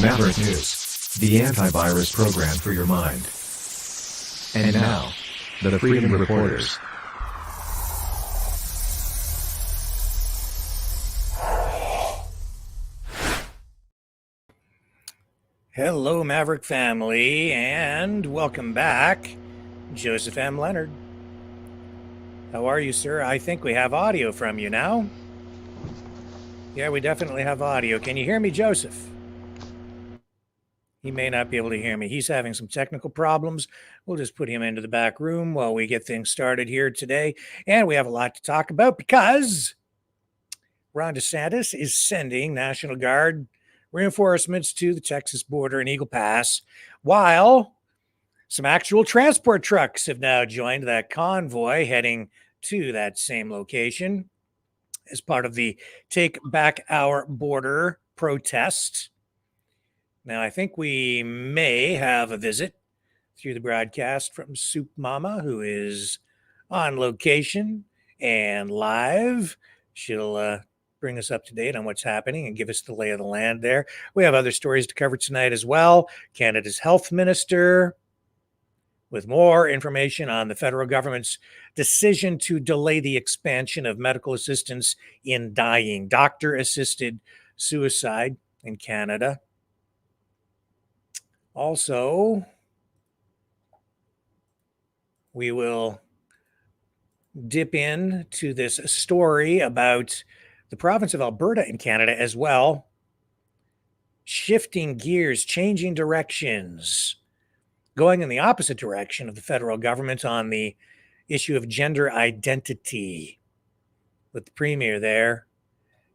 Maverick News, the antivirus program for your mind. And now, the Freedom Reporters. Hello, Maverick family, and welcome back, Joseph M. Leonard. How are you, sir? I think we have audio from you now. Yeah, we definitely have audio. Can you hear me, Joseph? He may not be able to hear me. He's having some technical problems. We'll just put him into the back room while we get things started here today. And we have a lot to talk about because Ron DeSantis is sending National Guard reinforcements to the Texas border in Eagle Pass, while some actual transport trucks have now joined that convoy heading to that same location as part of the Take Back Our Border protest. Now, I think we may have a visit through the broadcast from Soup Mama, who is on location and live. She'll bring us up to date on what's happening and give us the lay of the land there. We have other stories to cover tonight as well. Canada's health minister with more information on the federal government's decision to delay the expansion of medical assistance in dying, doctor-assisted suicide in Canada. Also, we will dip into this story about the province of Alberta in Canada as well, shifting gears, changing directions, going in the opposite direction of the federal government on the issue of gender identity, with the premier there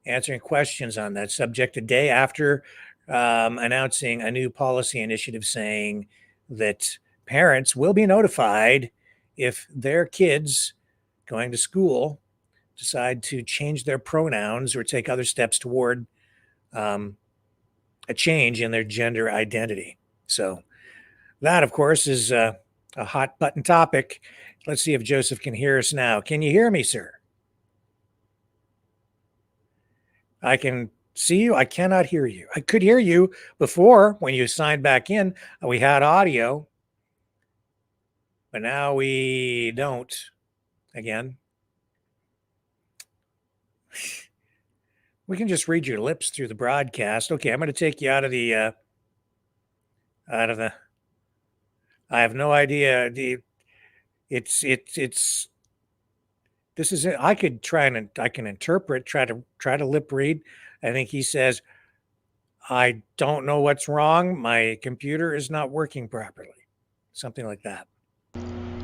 answering questions on that subject a day after announcing a new policy initiative saying that parents will be notified if their kids going to school decide to change their pronouns or take other steps toward a change in their gender identity. So that, of course, is a hot button topic. Let's see if Joseph can hear us now. Can you hear me, sir? I can see you. I cannot hear you. I could hear you before when you signed back in. We had audio, but now we don't again. We can just read your lips through the broadcast. Okay, I'm going to take you out of the I have no idea. This is it. I could try and I can interpret, try to lip read. I think he says, I don't know what's wrong. My computer is not working properly. Something like that.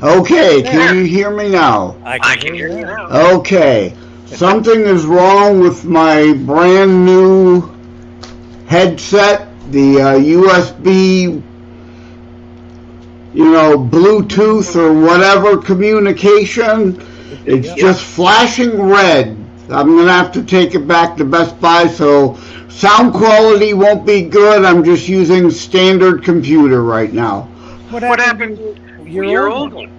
Okay, can you hear me now? I can hear you now. Okay, something is wrong with my brand new headset, the USB, Bluetooth or whatever communication. It's just flashing red. I'm going to have to take it back to Best Buy, so sound quality won't be good. I'm just using standard computer right now. What happened to your old one?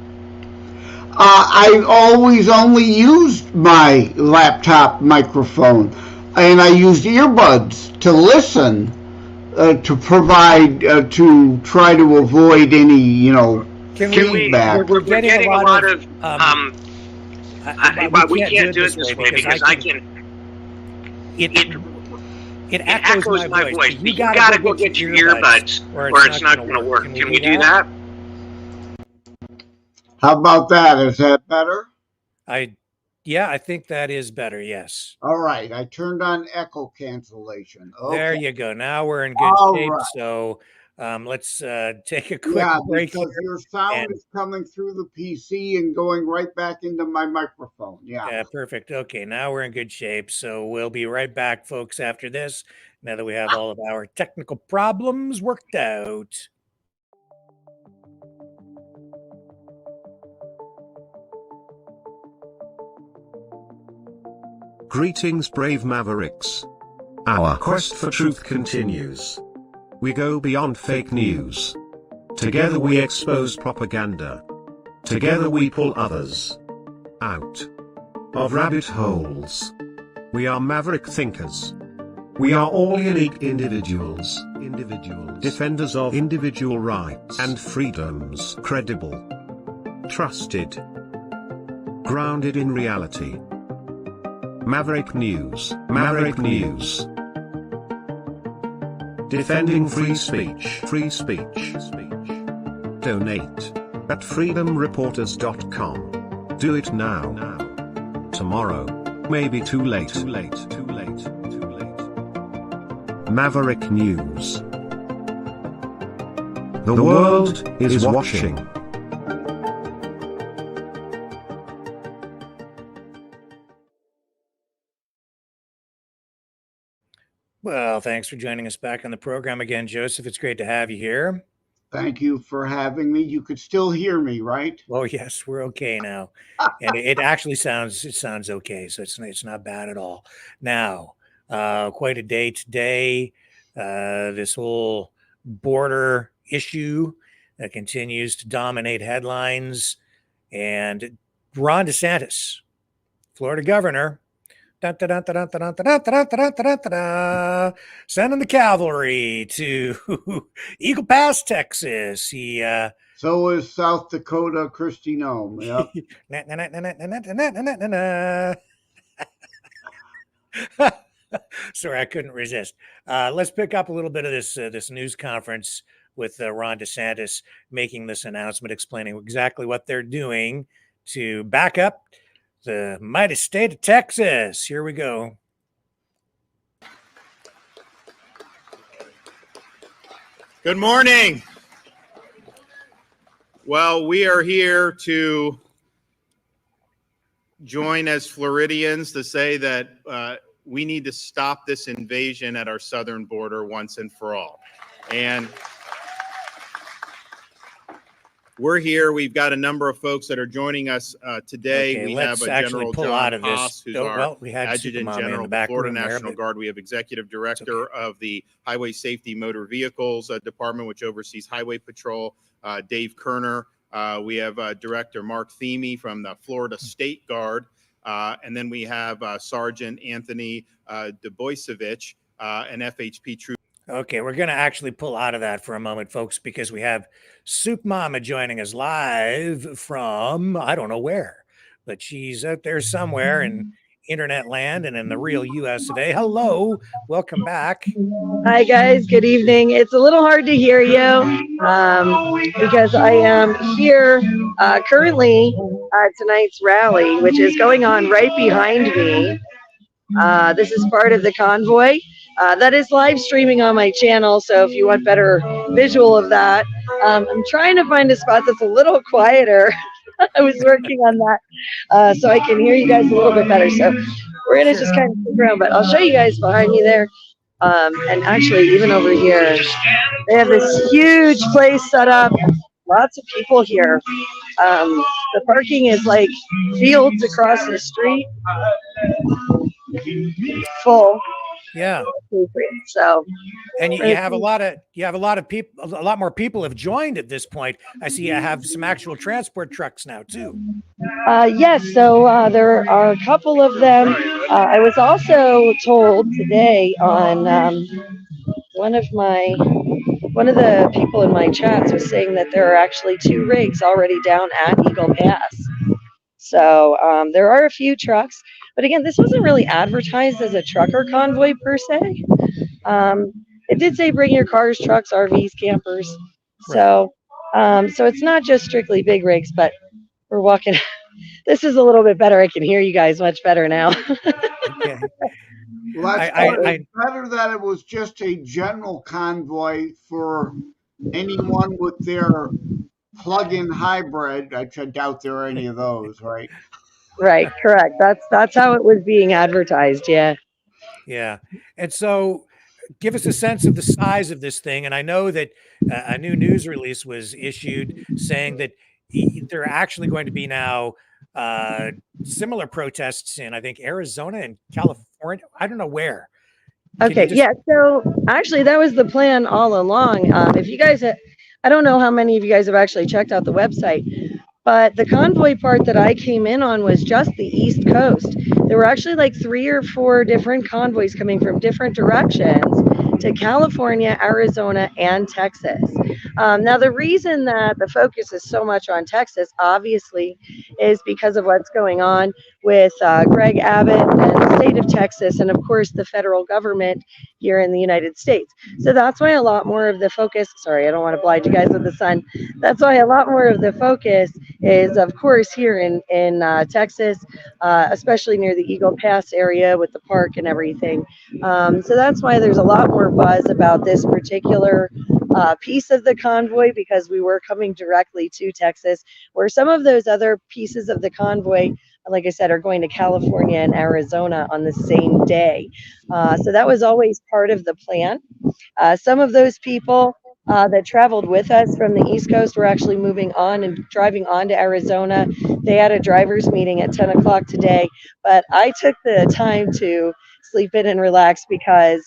I always only used my laptop microphone, and I used earbuds to listen, to provide, to try to avoid any, feedback. We're getting a lot of but we can't do it this way because I can. It echoes my voice. You gotta go get your earbuds, or it's not going to work. Can we do that? How about that? Is that better? Yeah, I think that is better. Yes. All right. I turned on echo cancellation. Okay. There you go. Now we're in good shape. Right. So let's take a quick break. Because your sound is coming through the PC and going right back into my microphone. Yeah, perfect. Okay, now we're in good shape. So we'll be right back, folks, after this, now that we have all of our technical problems worked out. Greetings, brave Mavericks. Our quest for truth continues. We go beyond fake news. Together we expose propaganda. Together we pull others out of rabbit holes. We are maverick thinkers. We are all unique individuals, defenders of individual rights and freedoms, credible, trusted, grounded in reality. Maverick News, Maverick News. Defending free speech, free speech. Donate at freedomreporters.com. Do it now. Tomorrow may be too late. Maverick News. The world is watching. Well, thanks for joining us back on the program again, Joseph. It's great to have you here. Thank you for having me. You could still hear me, right? Oh, yes, we're okay now. And it actually sounds okay, so it's not bad at all. Now, quite a day today. This whole border issue continues to dominate headlines. And Ron DeSantis, Florida governor, sending the cavalry to Eagle Pass, Texas. So is South Dakota Kristi Noem. Yep. Sorry, I couldn't resist. Let's pick up a little bit of this news conference with Ron DeSantis making this announcement, explaining exactly what they're doing to back up the mighty state of Texas. Here we go. Good morning. Well, we are here to join as Floridians to say that we need to stop this invasion at our southern border once and for all. And we're here. We've got a number of folks that are joining us today. Okay, we let's have actually General pull John out of this. Haas, who's Oh, our well, we had Adjutant Supermom in General the of back the Florida room there, National but Guard. We have Executive Director of the Highway Safety Motor Vehicles Department, which oversees Highway Patrol, Dave Kerner. We have Director Mark Themey from the Florida State Guard. And then we have Sergeant Anthony Duboisevich, an FHP troop. Okay, we're going to actually pull out of that for a moment, folks, because we have Soup Mama joining us live from, I don't know where, but she's out there somewhere in internet land and in the real US of A. Hello, welcome back. Hi, guys. Good evening. It's a little hard to hear you because I am here currently at tonight's rally, which is going on right behind me. This is part of the convoy. That is live streaming on my channel, so if you want better visual of that, I'm trying to find a spot that's a little quieter. I was working on that so I can hear you guys a little bit better. So we're going to just kind of stick around, but I'll show you guys behind me there. And actually, even over here, they have this huge place set up. Lots of people here. The parking is like fields across the street. Full. Yeah. So, and you have a lot of people. A lot more people have joined at this point. I see. I have some actual transport trucks now too. Yes. So there are a couple of them. I was also told today on one of the people in my chats was saying that there are actually 2 rigs already down at Eagle Pass. So there are a few trucks. But again, this wasn't really advertised as a trucker convoy per se. It did say bring your cars, trucks, RVs, campers. So, so it's not just strictly big rigs, but we're walking. This is a little bit better. I can hear you guys much better now. Okay. Well, that's better that it was just a general convoy for anyone with their plug-in hybrid. I doubt there are any of those, right? Right, correct. That's how it was being advertised. Yeah. Yeah. And so give us a sense of the size of this thing. And I know that a new news release was issued saying that there are actually going to be now similar protests in, I think, Arizona and California. I don't know where. Okay. Yeah. So actually, that was the plan all along. If you guys, I don't know how many of you guys have actually checked out the website, but the convoy part that I came in on was just the East Coast. there were actually like 3 or 4 different convoys coming from different directions to California, Arizona, and Texas. Now, the reason that the focus is so much on Texas, obviously, is because of what's going on with Greg Abbott and the state of Texas, and of course, the federal government here in the United States. So that's why a lot more of the focus, sorry, I don't want to blind you guys with the sun. That's why a lot more of the focus is, of course, here in Texas, especially near the Eagle Pass area with the park and everything. So that's why there's a lot more buzz about this particular piece of the convoy, because we were coming directly to Texas, where some of those other pieces of the convoy, like I said, are going to California and Arizona on the same day. So that was always part of the plan. Some of those people that traveled with us from the East Coast were actually moving on and driving on to Arizona. They had a driver's meeting at 10 o'clock today, but I took the time to sleep in and relax because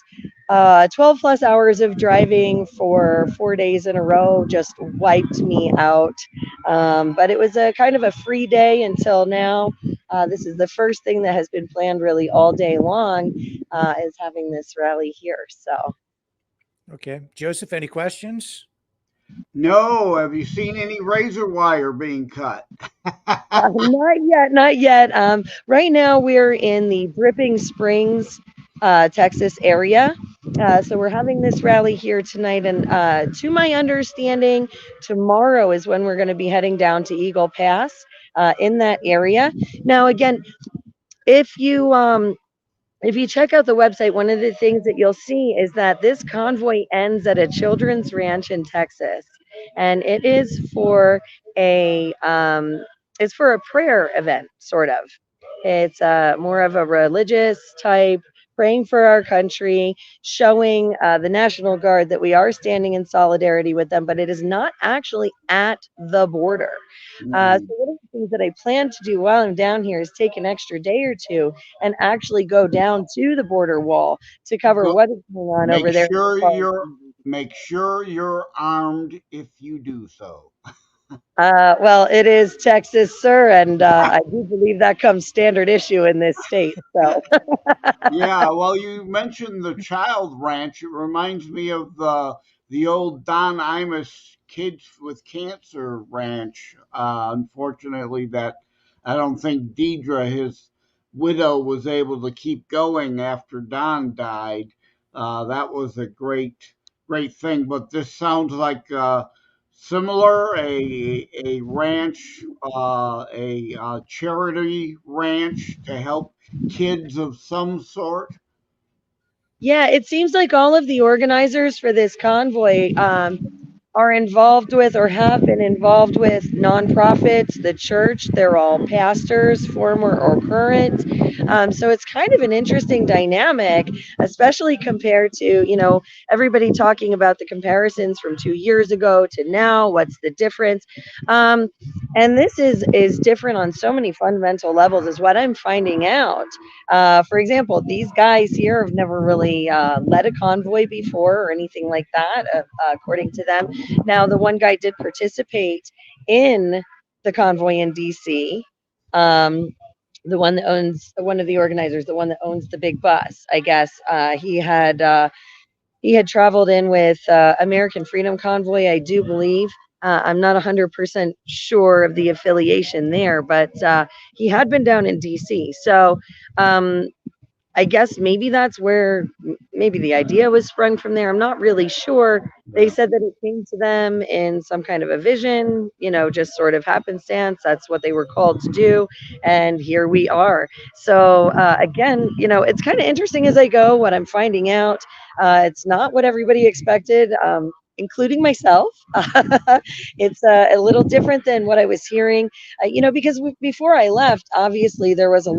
12 plus hours of driving for 4 days in a row just wiped me out. But it was a kind of a free day until now. This is the first thing that has been planned really all day long, is having this rally here. So. Okay. Joseph, any questions? No, have you seen any razor wire being cut? Not yet, not yet. Right now we're in the Dripping Springs, Texas area. So we're having this rally here tonight, and to my understanding, tomorrow is when we're going to be heading down to Eagle Pass, in that area. Now, again, if you check out the website, one of the things that you'll see is that this convoy ends at a children's ranch in Texas, and it is for a prayer event, sort of. It's more of a religious type, praying for our country, showing the National Guard that we are standing in solidarity with them, but it is not actually at the border. So one of the things that I plan to do while I'm down here is take an extra day or two and actually go down to the border wall to cover Go- what is going on Make over there. sure you're armed if you do so. Well, it is Texas, sir, and I do believe that comes standard issue in this state. So, Yeah, well, you mentioned the child ranch. It reminds me of the old Don Imus Kids with Cancer ranch. Unfortunately, that I don't think Deidre, his widow, was able to keep going after Don died. That was a great thing. But this sounds like similar, a ranch, a charity ranch to help kids of some sort. yeah, it seems like all of the organizers for this convoy are involved with or have been involved with nonprofits, the church. They're all pastors, former or current. So it's kind of an interesting dynamic, especially compared to, everybody talking about the comparisons from 2 years ago to now. What's the difference? Um, and this is different on so many fundamental levels, is what I'm finding out. For example, these guys here have never really led a convoy before or anything like that, according to them. Now, the one guy did participate in the convoy in DC. Um, the one that owns, one of the organizers, the one that owns the big bus, I guess, he had traveled in with American Freedom Convoy, I do believe. I'm not 100% sure of the affiliation there, but he had been down in DC. So um, I guess maybe that's where maybe the idea was sprung from there. I'm not really sure. They said that it came to them in some kind of a vision, just sort of happenstance. That's what they were called to do. And here we are. So, again, it's kind of interesting as I go what I'm finding out. It's not what everybody expected. Including myself. It's a little different than what I was hearing, because before I left, obviously there were a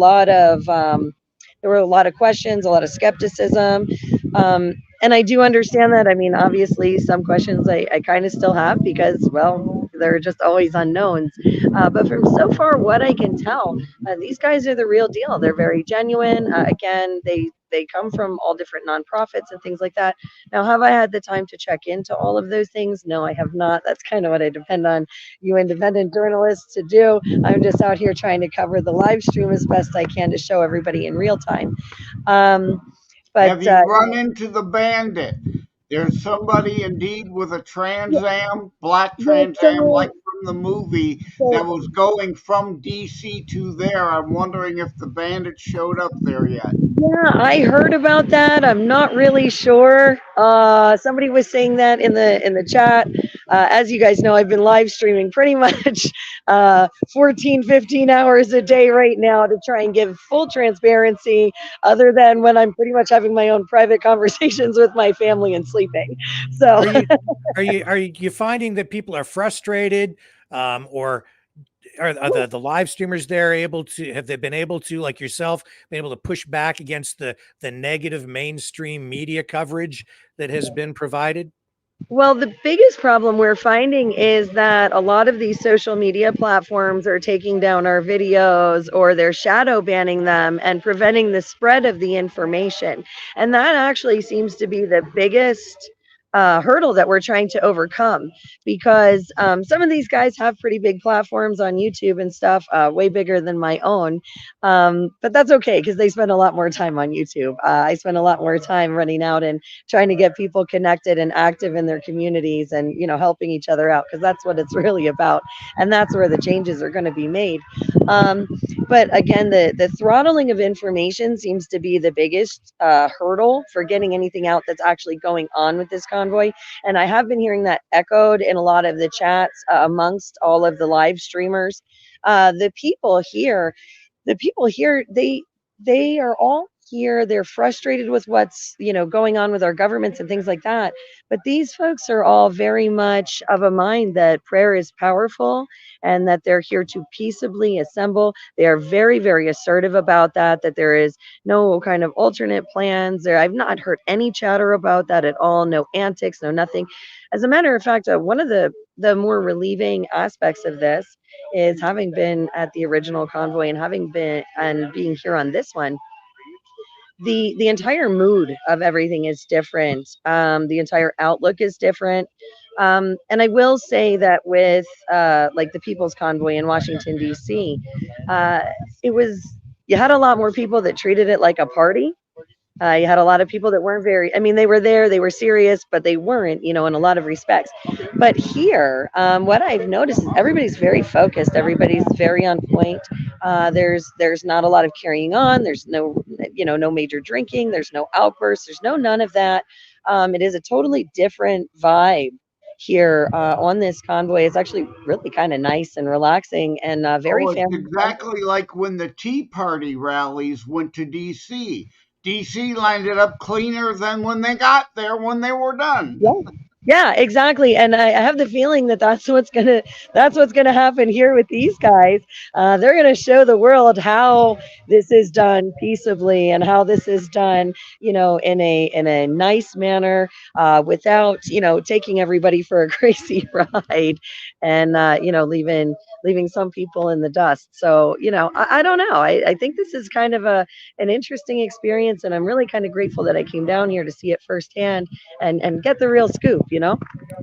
lot of questions, a lot of skepticism. And I do understand that. I mean, obviously, some questions I kind of still have because, well, they're just always unknowns. But from so far, what I can tell, these guys are the real deal. They're very genuine. Again, they they come from all different nonprofits and things like that. Now, have I had the time to check into all of those things? No, I have not. That's kind of what I depend on you independent journalists to do. I'm just out here trying to cover the live stream as best I can to show everybody in real time. But have you run into the bandit? There's somebody indeed with a Trans Am, black yeah, Trans Am, like from the movie, that was going from DC to there. I'm wondering if the bandit showed up there yet. yeah, I heard about that. I'm not really sure. Somebody was saying that in the chat. As you guys know, I've been live streaming pretty much 14, 15 hours a day right now to try and give full transparency, other than when I'm pretty much having my own private conversations with my family and sleeping. So are you finding that people are frustrated, or are the live streamers there able to, have they been able to, like yourself, been able to push back against the negative mainstream media coverage that has been provided? Well, the biggest problem we're finding is that a lot of these social media platforms are taking down our videos, or they're shadow banning them and preventing the spread of the information. And that actually seems to be the biggest hurdle that we're trying to overcome, because some of these guys have pretty big platforms on YouTube and stuff, way bigger than my own. But that's okay, because they spend a lot more time on YouTube. I spend a lot more time running out and trying to get people connected and active in their communities, and helping each other out, because that's what it's really about, and that's where the changes are going to be made. um, but again, the throttling of information seems to be the biggest hurdle for getting anything out that's actually going on with this convoy. And I have been hearing that echoed in a lot of the chats amongst all of the live streamers. The people here, they are all here. They're frustrated with what's going on with our governments and things like that. But these folks are all very much of a mind that prayer is powerful, and that they're here to peaceably assemble. They are very, very assertive about that. That there is no kind of alternate plans there. I've not heard any chatter about that at all. No antics, no nothing. As a matter of fact, one of the more relieving aspects of this is, having been at the original convoy and having been and being here on this one, the entire mood of everything is different. The entire outlook is different. And I will say that with like the People's Convoy in Washington D.C., it was, you had a lot more people that treated it like a party. You had a lot of people that weren't very, I mean, they were there, they were serious, but they weren't, in a lot of respects. But here, what I've noticed is everybody's very focused, everybody's very on point. There's not a lot of carrying on. There's no, no major drinking. There's no outbursts. There's no none of that. It is a totally different vibe here on this convoy. It's actually really kind of nice and relaxing, and very it's family. exactly like when the Tea Party rallies went to DC. DC landed up cleaner than when they got there when they were done. Yeah, exactly. And I have the feeling that that's what's gonna happen here with these guys. They're gonna show the world how this is done peaceably, and how this is done, in a nice manner, without taking everybody for a crazy ride, and leaving some people in the dust. So I don't know. I think this is kind of an interesting experience, and I'm really kind of grateful that I came down here to see it firsthand and get the real scoop.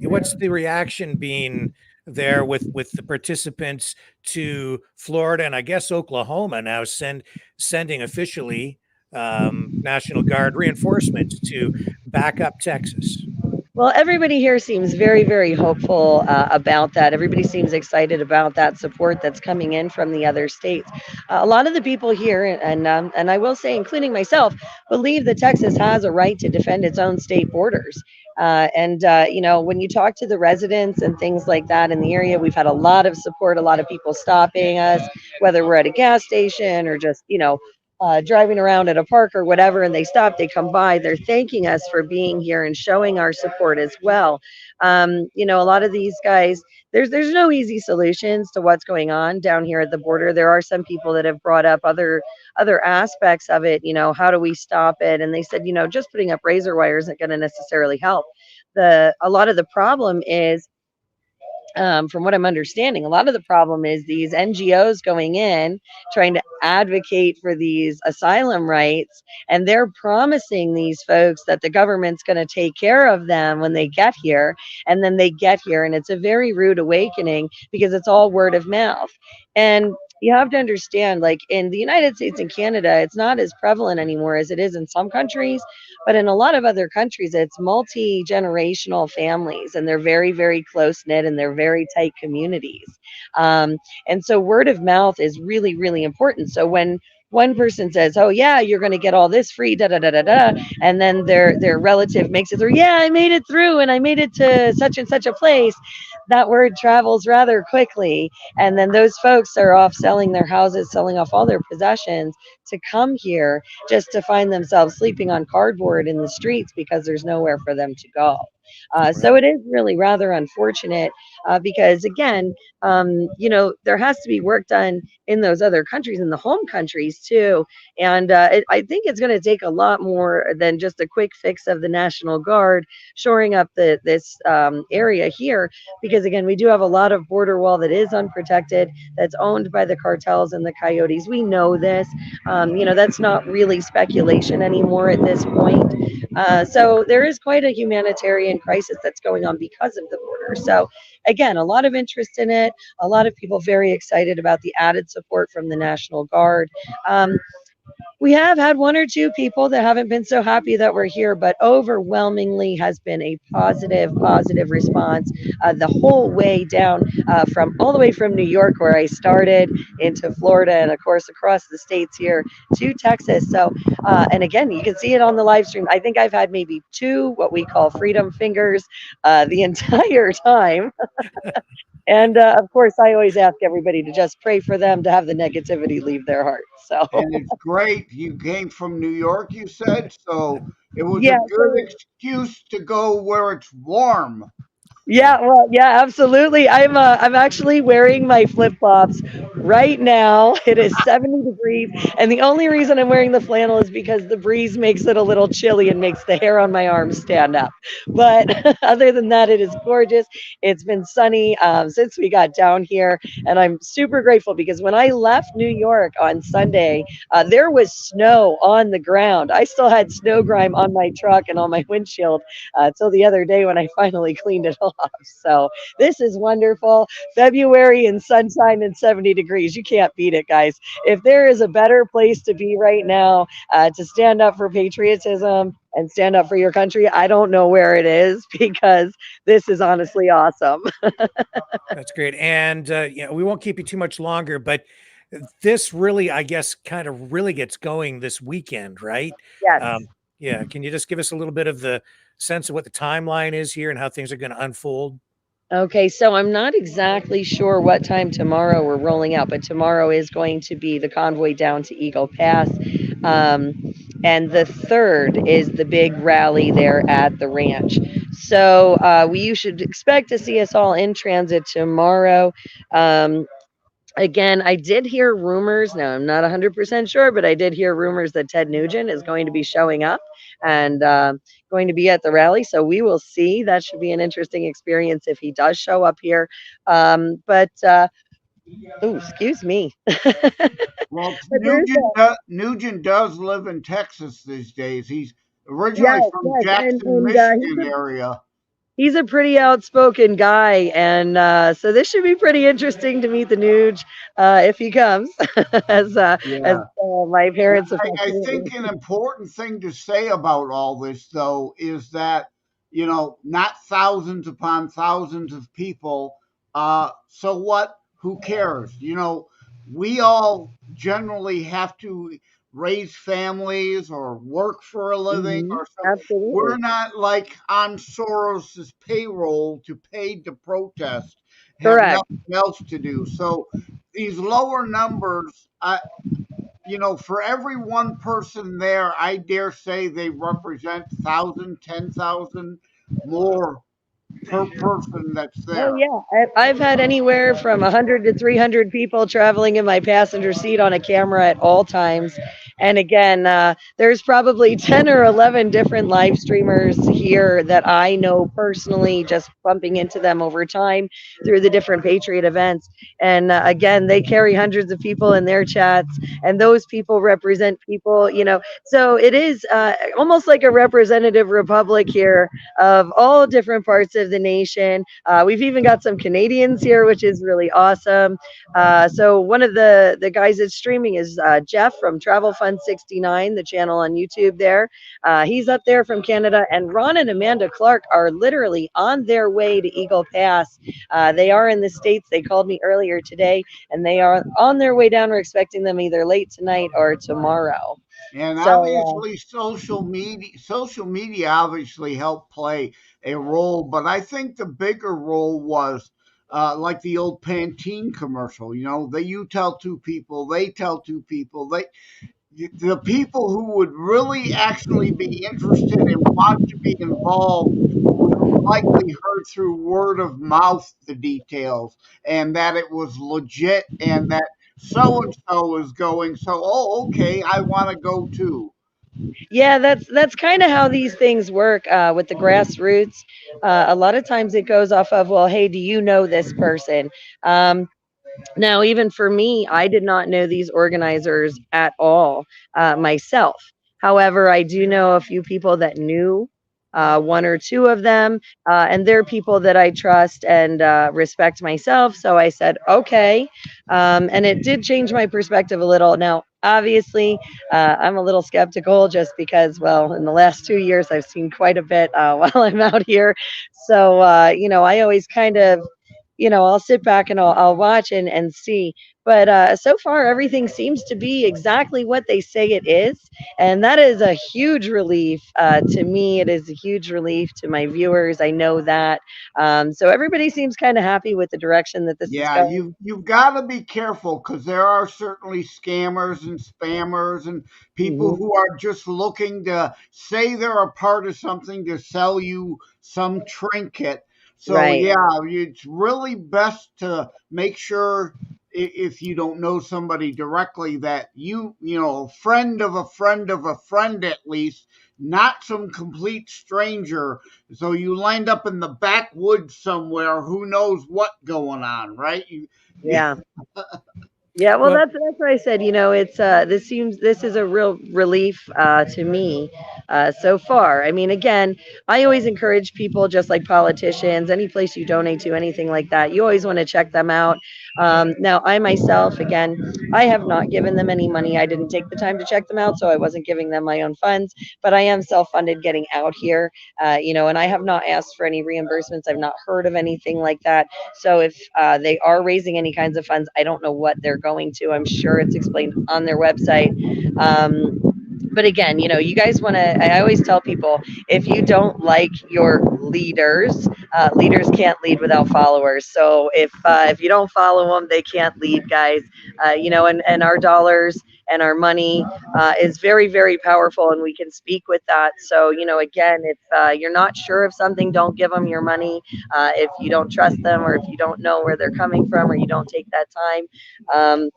What's the reaction being there with the participants to Florida and I guess Oklahoma now sending officially National Guard reinforcements to back up Texas? Well, everybody here seems very, very hopeful about that. Everybody seems excited about that support that's coming in from the other states. A lot of the people here, and I will say, including myself, believe that Texas has a right to defend its own state borders. When you talk to the residents and things like that in the area, we've had a lot of support, a lot of people stopping us, whether we're at a gas station or just, driving around at a park or whatever, and they stop, they come by, they're thanking us for being here and showing our support as well. A lot of these guys, there's no easy solutions to what's going on down here at the border. There are some people that have brought up other aspects of it. How do we stop it? And they said, just putting up razor wire isn't going to necessarily help. A lot of the problem is from what I'm understanding, a lot of the problem is these NGOs going in trying to advocate for these asylum rights, and they're promising these folks that the government's going to take care of them when they get here, and then they get here, and it's a very rude awakening because it's all word of mouth. And you have to understand, like in the United States and Canada, it's not as prevalent anymore as it is in some countries, but in a lot of other countries, it's multi-generational families, and they're very, very close knit, and they're very tight communities. Um, and so word of mouth is really, really important. So when one person says, "Oh yeah, you're going to get all this free," da da da da da, and then their relative makes it through. Yeah, I made it through, and I made it to such and such a place. That word travels rather quickly, and then those folks are off selling their houses, selling off all their possessions to come here just to find themselves sleeping on cardboard in the streets because there's nowhere for them to go. So it is really rather unfortunate because, again, there has to be work done in those other countries, in the home countries too. And I think it's going to take a lot more than just a quick fix of the National Guard shoring up this area here, because again, we do have a lot of border wall that is unprotected, that's owned by the cartels and the coyotes. We know this. That's not really speculation anymore at this point. So there is quite a humanitarian crisis that's going on because of the border. So again, a lot of interest in it, a lot of people very excited about the added support from the National Guard. We have had one or two people that haven't been so happy that we're here, but overwhelmingly has been a positive response the whole way down from all the way from New York, where I started, into Florida, and of course across the states here to Texas. So, and again, you can see it on the live stream. I think I've had maybe two what we call freedom fingers the entire time. And of course, I always ask everybody to just pray for them to have the negativity leave their hearts. So, And it's great. You came from New York, you said, so it was a yeah. good excuse to go where it's warm. Yeah, well, yeah, absolutely. I'm actually wearing my flip-flops right now. It is 70 degrees, and the only reason I'm wearing the flannel is because the breeze makes it a little chilly and makes the hair on my arms stand up. But other than that, it is gorgeous. It's been sunny since we got down here, and I'm super grateful because when I left New York on Sunday, there was snow on the ground. I still had snow grime on my truck and on my windshield till the other day when I finally cleaned it off. So this is wonderful. February and sunshine and 70 degrees. You can't beat it, guys. If there is a better place to be right now to stand up for patriotism and stand up for your country, I don't know where it is, because this is honestly awesome. That's great. And we won't keep you too much longer, but this really, I guess, kind of really gets going this weekend, right? Yes. Yeah. Can you just give us a little bit of the sense of what the timeline is here and how things are going to unfold? Okay, so I'm not exactly sure what time tomorrow we're rolling out, but tomorrow is going to be the convoy down to Eagle Pass. And the 3rd is the big rally there at the ranch. So you should expect to see us all in transit tomorrow. Again, I did hear rumors. Now, I'm not 100% sure, but I did hear rumors that Ted Nugent is going to be showing up and going to be at the rally. So we will see. That should be an interesting experience if he does show up here. Excuse me. Well, But Nugent does live in Texas these days. He's originally from yes, Jackson, Michigan area. he's a pretty outspoken guy, and so this should be pretty interesting to meet the Nuge if he comes. as my parents. I think an important thing to say about all this, though, is that not thousands upon thousands of people. So what? Who cares? We all generally have to raise families or work for a living or something. Absolutely. We're not like on Soros's payroll to pay to protest, have Correct. nothing else to do. So these lower numbers, for every one person there, I dare say they represent 1,000, 10,000 more per person that's there. Oh yeah, I've had anywhere from 100 to 300 people traveling in my passenger seat on a camera at all times, And again, there's probably 10 or 11 different live streamers here that I know personally, just bumping into them over time through the different Patriot events. And again, they carry hundreds of people in their chats, and those people represent people, So it is almost like a representative republic here of all different parts of the nation. We've even got some Canadians here, which is really awesome. So one of the guys that's streaming is Jeff from Travel Fund 69, the channel on YouTube there. He's up there from Canada, and Ron and Amanda Clark are literally on their way to Eagle Pass. They are in the States. They called me earlier today, and they are on their way down. We're expecting them either late tonight or tomorrow. And So, obviously, social media obviously helped play a role, but I think the bigger role was like the old Pantene commercial. You tell two people, they tell two people. The people who would really actually be interested and want to be involved would have likely heard through word of mouth the details, and that it was legit, and that so and so is going. So, oh, okay, I want to go too. yeah, that's kind of how these things work with the grassroots. A lot of times it goes off of, well, hey, do you know this person? Um, Now, even for me, I did not know these organizers at all myself. However, I do know a few people that knew one or two of them, and they're people that I trust and respect myself. So I said, okay. And it did change my perspective a little. Now, obviously, I'm a little skeptical just because, well, in the last 2 years, I've seen quite a bit while I'm out here. So, I always kind of I'll sit back and I'll watch and see. But so far, everything seems to be exactly what they say it is. And that is a huge relief to me. It is a huge relief to my viewers. I know that. So everybody seems kind of happy with the direction that this is Yeah, going. you've got to be careful because there are certainly scammers and spammers and people Hmm. who are just looking to say they're a part of something to sell you some trinket. So Right. yeah, it's really best to make sure if you don't know somebody directly that a friend of a friend of a friend at least, not some complete stranger, so you land up in the backwoods somewhere. Who knows what going on, right? Yeah. Yeah, well, Well, that's what I said. It's this is a real relief to me so far. I mean, again, I always encourage people, just like politicians, any place you donate to, anything like that, you always want to check them out. Now, I myself, again, I have not given them any money. I didn't take the time to check them out, so I wasn't giving them my own funds. But I am self-funded getting out here, and I have not asked for any reimbursements. I've not heard of anything like that. So if they are raising any kinds of funds, I don't know what they're going to. I'm sure it's explained on their website. But again, you guys want to. I always tell people, if you don't like your leaders, leaders can't lead without followers. So if you don't follow them, they can't lead, guys. And our dollars and our money is very, very powerful, and we can speak with that. So again, if you're not sure of something, don't give them your money. If you don't trust them, or if you don't know where they're coming from, or you don't take that time. Um,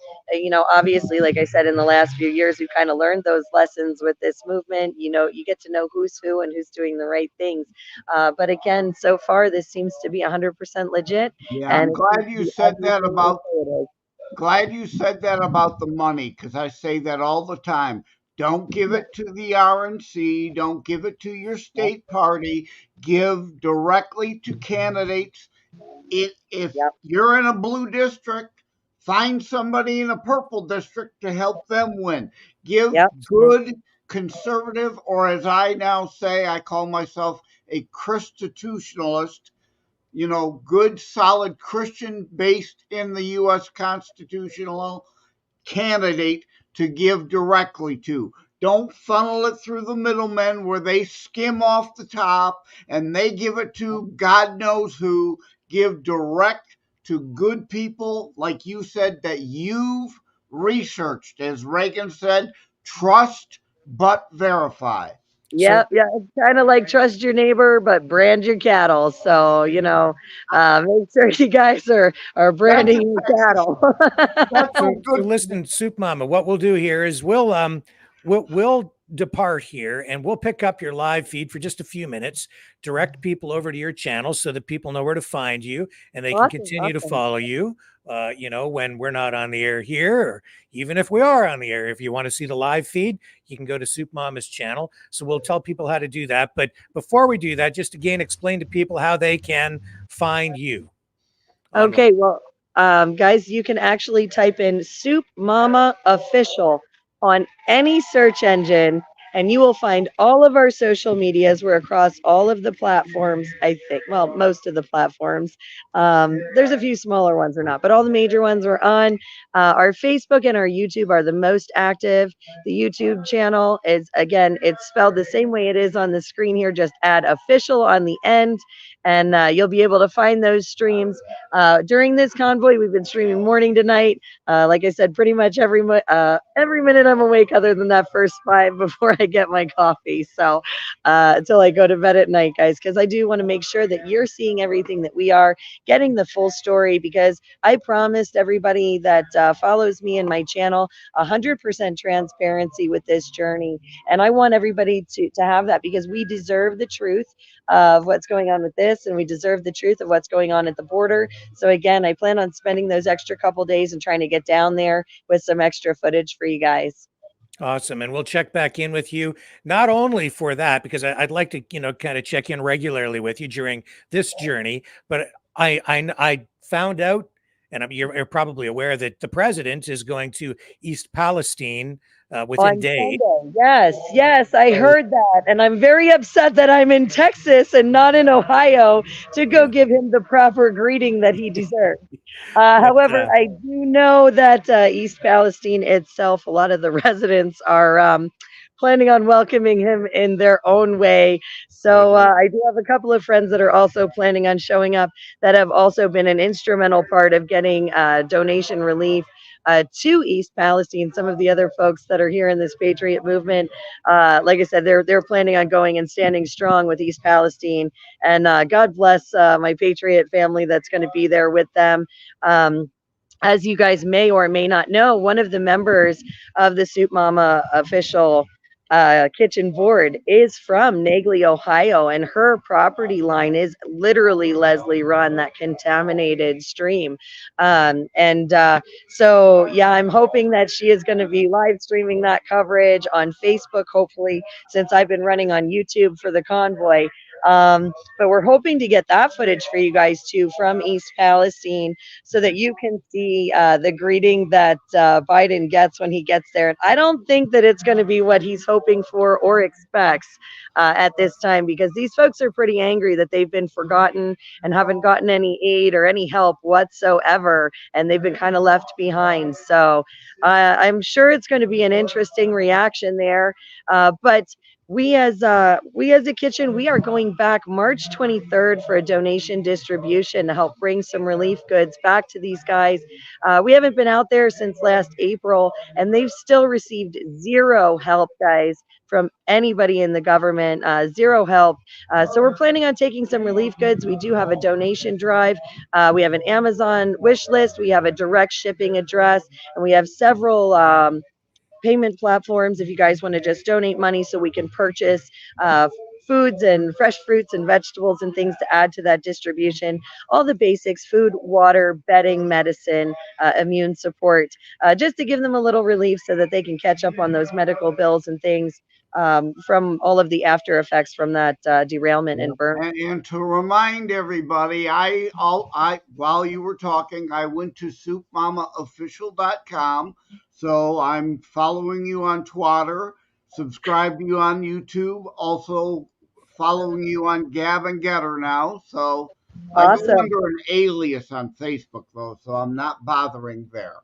Obviously, like I said, in the last few years, we've kind of learned those lessons with this movement. You get to know who's who and who's doing the right things. But again, so far, this seems to be 100% legit, Yeah, and I'm it seems glad to you be said that everything they about say it is. the money because I say that all the time. Don't give it to the RNC. Don't give it to your Yep, state party. Give directly to candidates. If yep, you're in a blue district, find somebody in a purple district to help them win. Give yep, well, good conservative, or as I now say, I call myself a Christitutionalist, good, solid Christian based in the U.S. constitutional candidate to give directly to. Don't funnel it through the middlemen where they skim off the top and they give it to God knows who. Give direct to good people, like you said, that you've researched. As Reagan said, trust but verify. so yep, yeah. It's kind of like trust your neighbor, but brand your cattle. So make sure you guys are That's a branding your cattle. that's a so good listen, Soup Mama. What we'll do here is we'll we'll depart here and we'll pick up your live feed for just a few minutes, direct people over to your channel so that people know where to find you and they can continue to follow you. When we're not on the air here, or even if we are on the air, if you want to see the live feed, you can go to Soup Mama's channel. So we'll tell people how to do that. But before we do that, just again, explain to people how they can find you. Okay, well, guys, you can actually type in Soup Mama Official on any search engine, and you will find all of our social medias. We're across all of the platforms, I think. Well, most of the platforms. There's a few smaller ones or not, but all the major ones are on. Our Facebook and our YouTube are the most active. The YouTube channel is, again, it's spelled the same way it is on the screen here. Just add official on the end, and you'll be able to find those streams. During this convoy, we've been streaming morning to night. Like I said, pretty much every minute I'm awake, other than that first 5 before I get my coffee. So until I go to bed at night, guys, because I do want to make sure that you're seeing everything that we are, getting the full story. Because I promised everybody that follows me and my channel 100% transparency with this journey, and I want everybody to have that, because we deserve the truth of what's going on with this, and we deserve the truth of what's going on at the border. So again, I plan on spending those extra couple days and trying to get down there with some extra footage for you guys. Awesome. And we'll check back in with you, not only for that, because I'd like to, kind of check in regularly with you during this journey, but I found out, and you're probably aware, that the president is going to East Palestine within days. Yes, I heard that. And I'm very upset that I'm in Texas and not in Ohio to go give him the proper greeting that he deserves. However, I do know that East Palestine itself, a lot of the residents are planning on welcoming him in their own way. So I do have a couple of friends that are also planning on showing up, that have also been an instrumental part of getting donation relief to East Palestine. Some of the other folks that are here in this Patriot movement, like I said, they're planning on going and standing strong with East Palestine. And God bless my Patriot family that's going to be there with them. As you guys may or may not know, one of the members of the Soup Mama official kitchen board is from Nagley, Ohio, and her property line is literally Leslie Run, that contaminated stream. So, yeah, I'm hoping that she is going to be live streaming that coverage on Facebook, hopefully, since I've been running on YouTube for the convoy. But we're hoping to get that footage for you guys too from East Palestine, so that you can see the greeting that Biden gets when he gets there. And I don't think that it's going to be what he's hoping for or expects at this time, because these folks are pretty angry that they've been forgotten and haven't gotten any aid or any help whatsoever, and they've been kind of left behind. So I'm sure it's going to be an interesting reaction there. But we as a kitchen, we are going back March 23rd for a donation distribution to help bring some relief goods back to these guys. We haven't been out there since last April, and they've still received zero help, guys, from anybody in the government. Zero help. So we're planning on taking some relief goods. We do have a donation drive. We have an Amazon wish list. We have a direct shipping address, and we have several payment platforms if you guys want to just donate money so we can purchase foods and fresh fruits and vegetables and things to add to that distribution. All the basics: food, water, bedding, medicine, immune support, just to give them a little relief so that they can catch up on those medical bills and things from all of the after effects from that derailment and burn. And to remind everybody, while you were talking, I went to soupmamaofficial.com. So I'm following you on Twitter, subscribe to you on YouTube, also following you on Gab and Getter now. So awesome. I go under an alias on Facebook, though, so I'm not bothering there.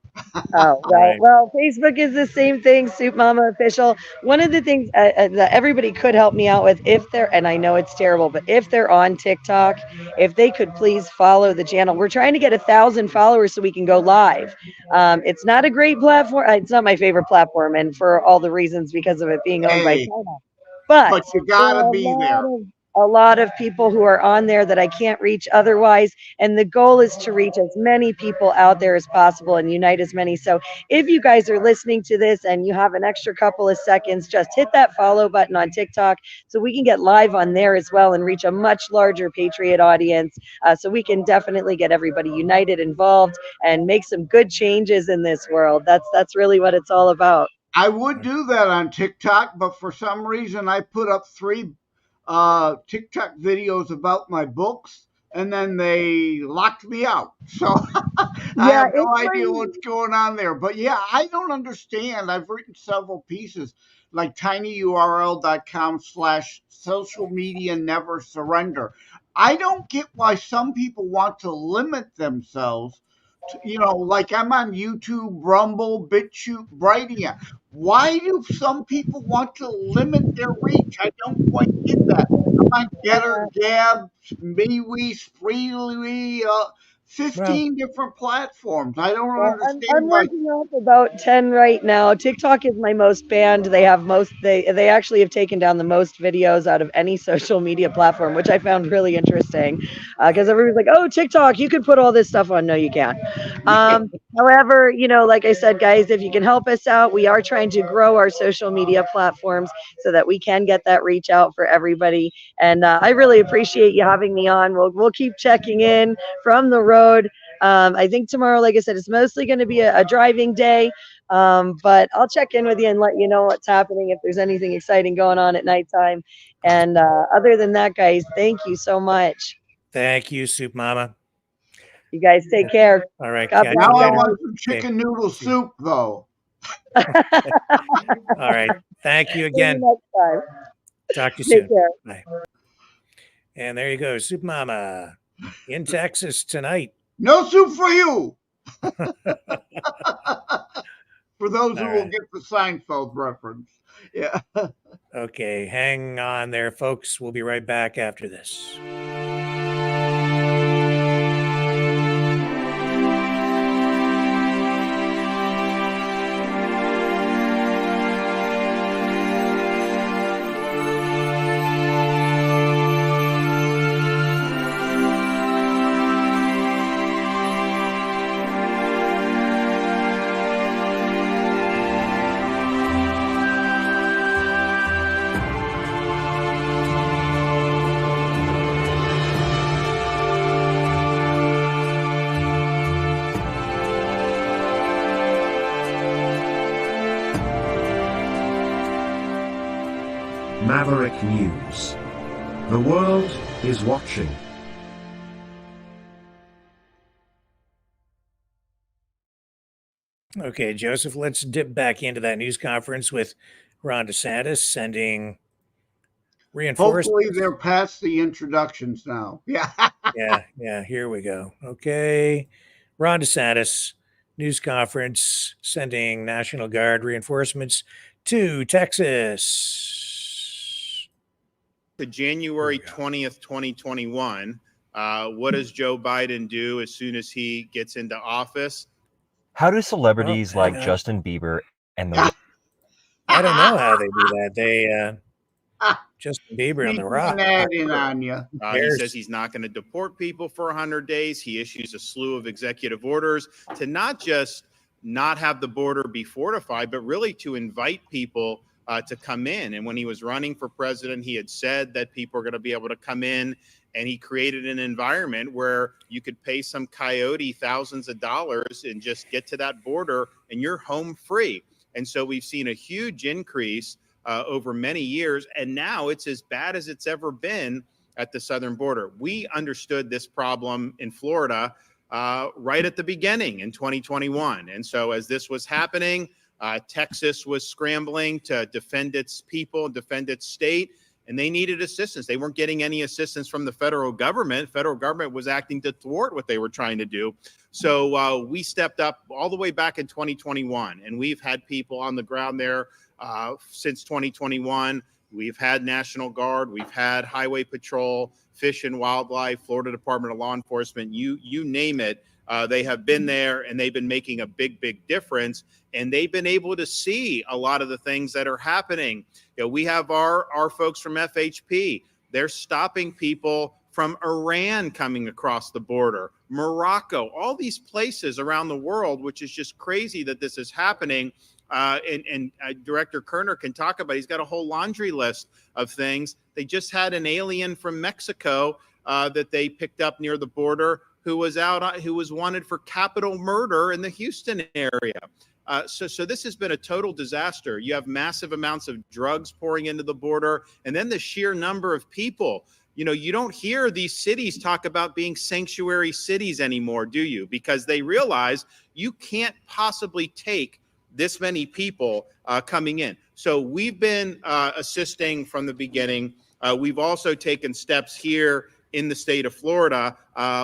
Well, Facebook is the same thing, Soup Mama Official. One of the things that everybody could help me out with, if they're, and I know it's terrible, but if they're on TikTok, if they could please follow the channel. We're trying to get 1,000 followers so we can go live. It's not a great platform. It's not my favorite platform, and for all the reasons, because of it being owned by China. But you gotta be there. a lot of people who are on there that I can't reach otherwise. And the goal is to reach as many people out there as possible and unite as many. So if you guys are listening to this and you have an extra couple of seconds, just hit that follow button on TikTok so we can get live on there as well and reach a much larger Patriot audience. So we can definitely get everybody united, involved, and make some good changes in this world. That's really what it's all about. I would do that on TikTok, but for some reason I put up 3 TikTok videos about my books, and then they locked me out. So I have no idea what's going on there. But yeah, I don't understand. I've written several pieces like tinyurl.com/social media never surrender. I don't get why some people want to limit themselves to, like I'm on YouTube, Rumble, BitChute, Brightia. Why do some people want to limit their reach? I don't quite get that. I'm on Getter, Gab, MeWe, Spreely, 15 different platforms. I don't understand I'm working off about 10 right now. TikTok is my most banned. They have they actually have taken down the most videos out of any social media platform, which I found really interesting. Because everybody's like, oh, TikTok, you can put all this stuff on. No, you can't. However, like I said, guys, if you can help us out, we are trying to grow our social media platforms so that we can get that reach out for everybody. And I really appreciate you having me on. We'll keep checking in from the road. I think tomorrow, like I said, it's mostly going to be a driving day. But I'll check in with you and let you know what's happening if there's anything exciting going on at nighttime. And other than that, guys, thank you so much. Thank you, Soup Mama. You guys take care. All right. Now I want some chicken noodle soup, though. All right. Thank you again. See you next time. Talk to you Take soon. care. Bye. And there you go, Soup Mama in Texas tonight. No soup for you. For those who will get the Seinfeld reference. Yeah. Okay, hang on there, folks. We'll be right back after this. Maverick News. The world is watching. Okay, Joseph, let's dip back into that news conference with Ron DeSantis sending reinforcements. Hopefully they're past the introductions now. Yeah. Yeah, here we go. Okay. Ron DeSantis, news conference, sending National Guard reinforcements to Texas. To January 20th, 2021, what does Joe Biden do as soon as he gets into office? How do celebrities like Justin Bieber and the... I don't know how they do that. They Justin Bieber on the rock. He says he's not going to deport people for 100 days. He issues a slew of executive orders to not just not have the border be fortified, but really to invite people to come in. And when he was running for president, he had said that people are going to be able to come in, and he created an environment where you could pay some coyote thousands of dollars and just get to that border and you're home free. And so we've seen a huge increase over many years, and now it's as bad as it's ever been at the southern border. We understood this problem in Florida right at the beginning in 2021. And so as this was happening, Texas was scrambling to defend its people, defend its state, and they needed assistance. They weren't getting any assistance from the federal government. Federal government was acting to thwart what they were trying to do. So we stepped up all the way back in 2021, and we've had people on the ground there since 2021. We've had National Guard, we've had Highway Patrol, Fish and Wildlife, Florida Department of Law Enforcement, you name it. They have been there, and they've been making a big difference. And they've been able to see a lot of the things that are happening. You know, we have our folks from FHP They're stopping people from Iran coming across the border, Morocco, all these places around the world, which is just crazy that this is happening. And Director Kerner can talk about, he's got a whole laundry list of things. They just had an alien from Mexico that they picked up near the border who was wanted for capital murder in the Houston area. So this has been a total disaster. You have massive amounts of drugs pouring into the border, and then the sheer number of people. You know, you don't hear these cities talk about being sanctuary cities anymore, do you? Because they realize you can't possibly take this many people coming in. So we've been assisting from the beginning. We've also taken steps here in the state of Florida.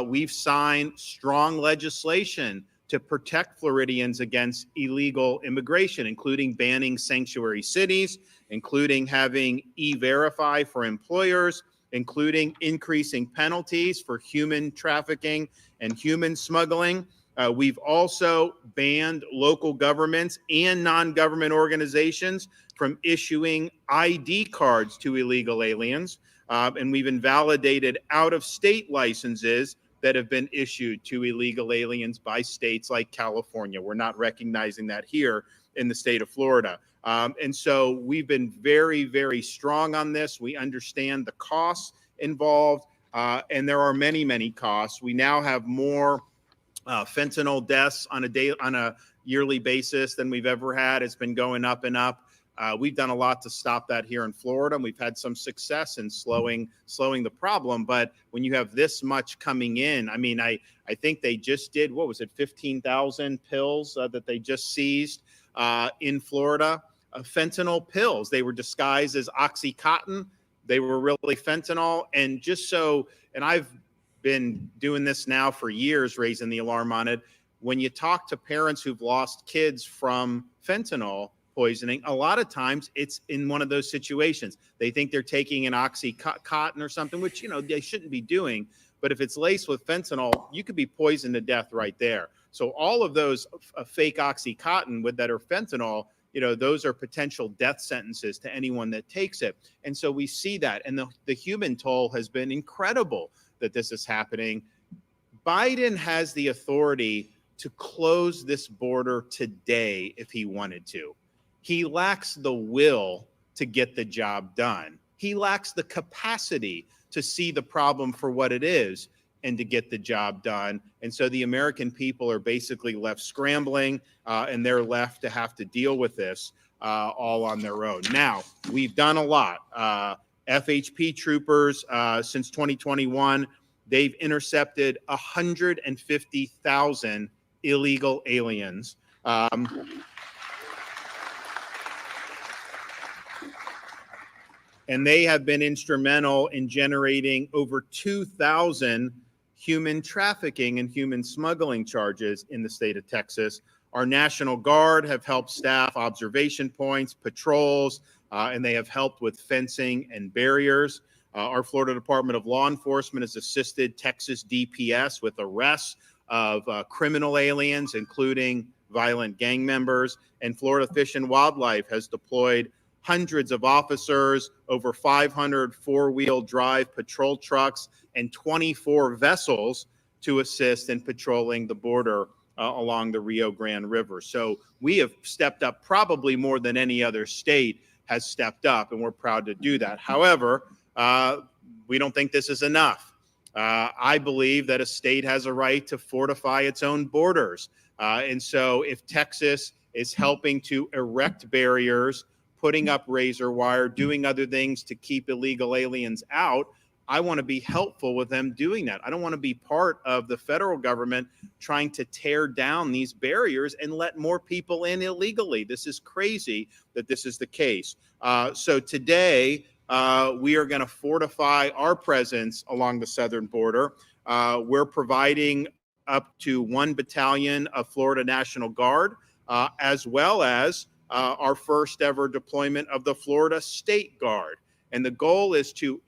We've signed strong legislation to protect Floridians against illegal immigration, including banning sanctuary cities, including having E-Verify for employers, including increasing penalties for human trafficking and human smuggling. We've also banned local governments and non-government organizations from issuing ID cards to illegal aliens. And we've invalidated out-of-state licenses that have been issued to illegal aliens by states like California. We're not recognizing that here in the state of Florida. And so we've been very, very strong on this. We understand the costs involved, and there are many, many costs. We now have more fentanyl deaths on a yearly basis than we've ever had. It's been going up and up. We've done a lot to stop that here in Florida, and we've had some success in slowing the problem. But when you have this much coming in, I mean, I think they just did, what was it, 15,000 pills that they just seized in Florida, fentanyl pills. They were disguised as Oxycontin. They were really fentanyl. And and I've been doing this now for years, raising the alarm on it. When you talk to parents who've lost kids from fentanyl poisoning, a lot of times it's in one of those situations. They think they're taking an Oxycontin or something, which, you know, they shouldn't be doing. But if it's laced with fentanyl, you could be poisoned to death right there. So all of those fake Oxycontin that are fentanyl, you know, those are potential death sentences to anyone that takes it. And so we see that. And the human toll has been incredible that this is happening. Biden has the authority to close this border today if he wanted to. He lacks the will to get the job done. He lacks the capacity to see the problem for what it is and to get the job done. And so the American people are basically left scrambling, and they're left to have to deal with this all on their own. Now, we've done a lot. FHP troopers, since 2021, they've intercepted 150,000 illegal aliens. And they have been instrumental in generating over 2,000 human trafficking and human smuggling charges in the state of Texas. Our National Guard have helped staff observation points, patrols, and they have helped with fencing and barriers. Our Florida Department of Law Enforcement has assisted Texas DPS with arrests of criminal aliens, including violent gang members. And Florida Fish and Wildlife has deployed hundreds of officers, over 500 four-wheel drive patrol trucks, and 24 vessels to assist in patrolling the border along the Rio Grande River. So we have stepped up probably more than any other state has stepped up, and we're proud to do that. However, we don't think this is enough. I believe that a state has a right to fortify its own borders. And so if Texas is helping to erect barriers, putting up razor wire, doing other things to keep illegal aliens out, I want to be helpful with them doing that. I don't want to be part of the federal government trying to tear down these barriers and let more people in illegally. This is crazy that this is the case. So today, we are going to fortify our presence along the southern border. We're providing up to 1 battalion of Florida National Guard, as well as our first ever deployment of the Florida State Guard. And the goal is to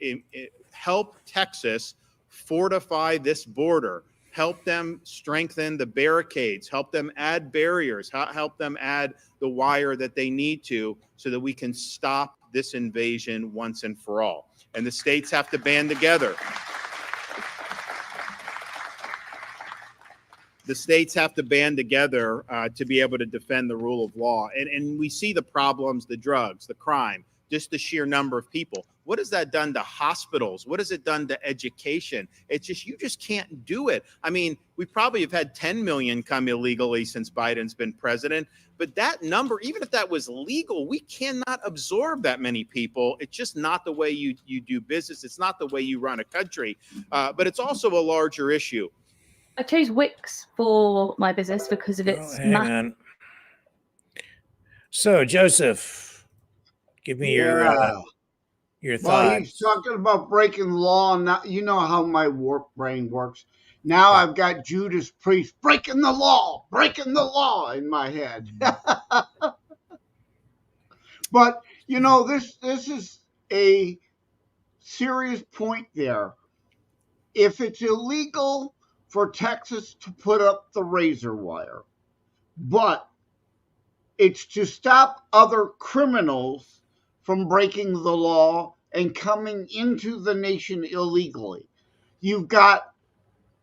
help Texas fortify this border, help them strengthen the barricades, help them add barriers, help them add the wire that they need to so that we can stop this invasion once and for all. And the states have to band together. The states have to band together to be able to defend the rule of law. And we see the problems, the drugs, the crime, just the sheer number of people. What has that done to hospitals? What has it done to education? It's just, you just can't do it. I mean, we probably have had 10 million come illegally since Biden's been president, but that number, even if that was legal, we cannot absorb that many people. It's just not the way you do business. It's not the way you run a country, but it's also a larger issue. I chose Wix for my business because of its. Hang on. So, Joseph, give me your thoughts. Well, he's talking about breaking the law. Now, you know how my warp brain works. Now I've got Judas Priest breaking the law in my head. But, you know, this is a serious point there. If it's illegal for Texas to put up the razor wire, but it's to stop other criminals from breaking the law and coming into the nation illegally. You've got,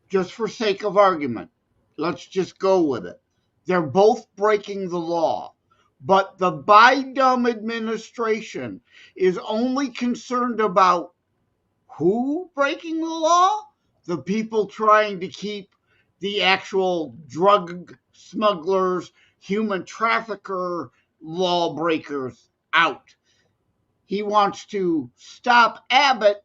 just for sake of argument, let's just go with it. They're both breaking the law, but the Biden administration is only concerned about who breaking the law? The people trying to keep the actual drug smugglers, human trafficker, lawbreakers out. He wants to stop Abbott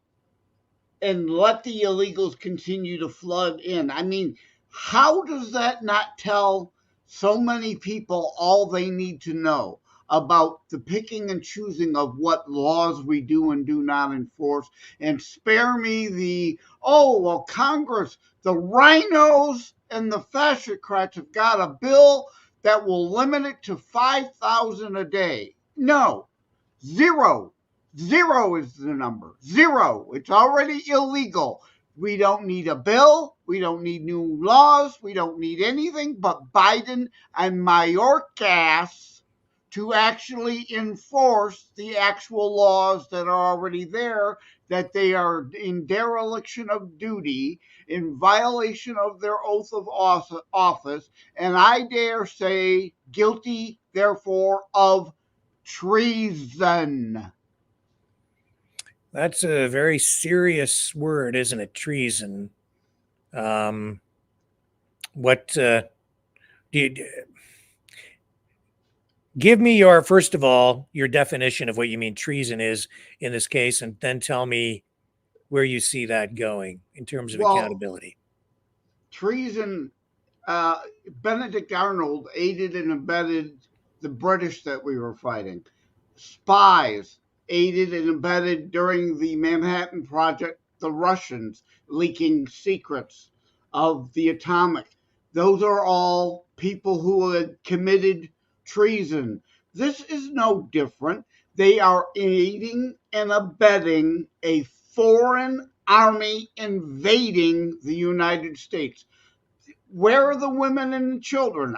and let the illegals continue to flood in. I mean, how does that not tell so many people all they need to know about the picking and choosing of what laws we do and do not enforce? And spare me the, oh, well, Congress, the rhinos and the fascocrats have got a bill that will limit it to 5,000 a day. No, zero. Zero is the number. Zero. It's already illegal. We don't need a bill. We don't need new laws. We don't need anything but Biden and Mayorkas to actually enforce the actual laws that are already there, that they are in dereliction of duty, in violation of their oath of office, and I dare say guilty, therefore, of treason. That's a very serious word, isn't it? Treason. What do you give me your, first of all, your definition of what you mean treason is in this case, and then tell me where you see that going in terms of accountability. Treason, Benedict Arnold aided and abetted the British that we were fighting. Spies aided and abetted during the Manhattan Project the Russians, leaking secrets of the atomic. Those are all people who had committed treason. This is no different. They are aiding and abetting a foreign army invading the United States. Where are the women and the children?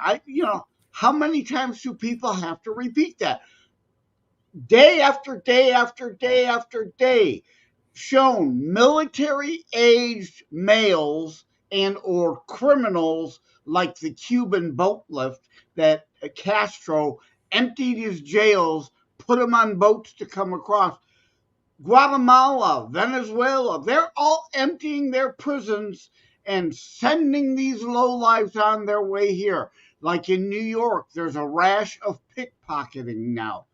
How many times do people have to repeat that? Day after day after day after day, shown military-aged males and or criminals like the Cuban boat lift that Castro emptied his jails, put them on boats to come across. Guatemala, Venezuela, they're all emptying their prisons and sending these lowlives on their way here. Like in New York, there's a rash of pickpocketing now.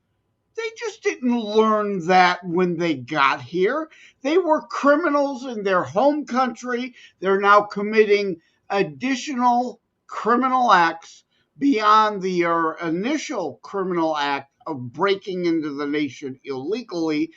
They just didn't learn that when they got here. They were criminals in their home country. They're now committing additional criminal acts beyond the initial criminal act of breaking into the nation illegally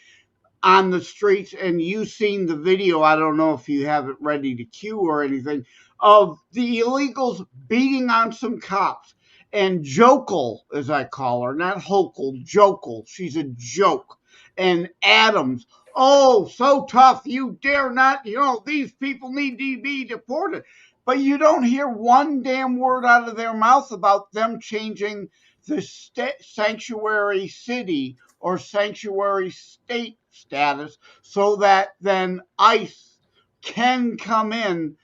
on the streets. And you've seen the video, I don't know if you have it ready to cue or anything, of the illegals beating on some cops. And Jokel, as I call her, not Hokel, Jokel, she's a joke. And Adams, oh, so tough, you dare not, these people need to be deported. But you don't hear one damn word out of their mouth about them changing the sanctuary city or sanctuary state status so that then ICE can come in,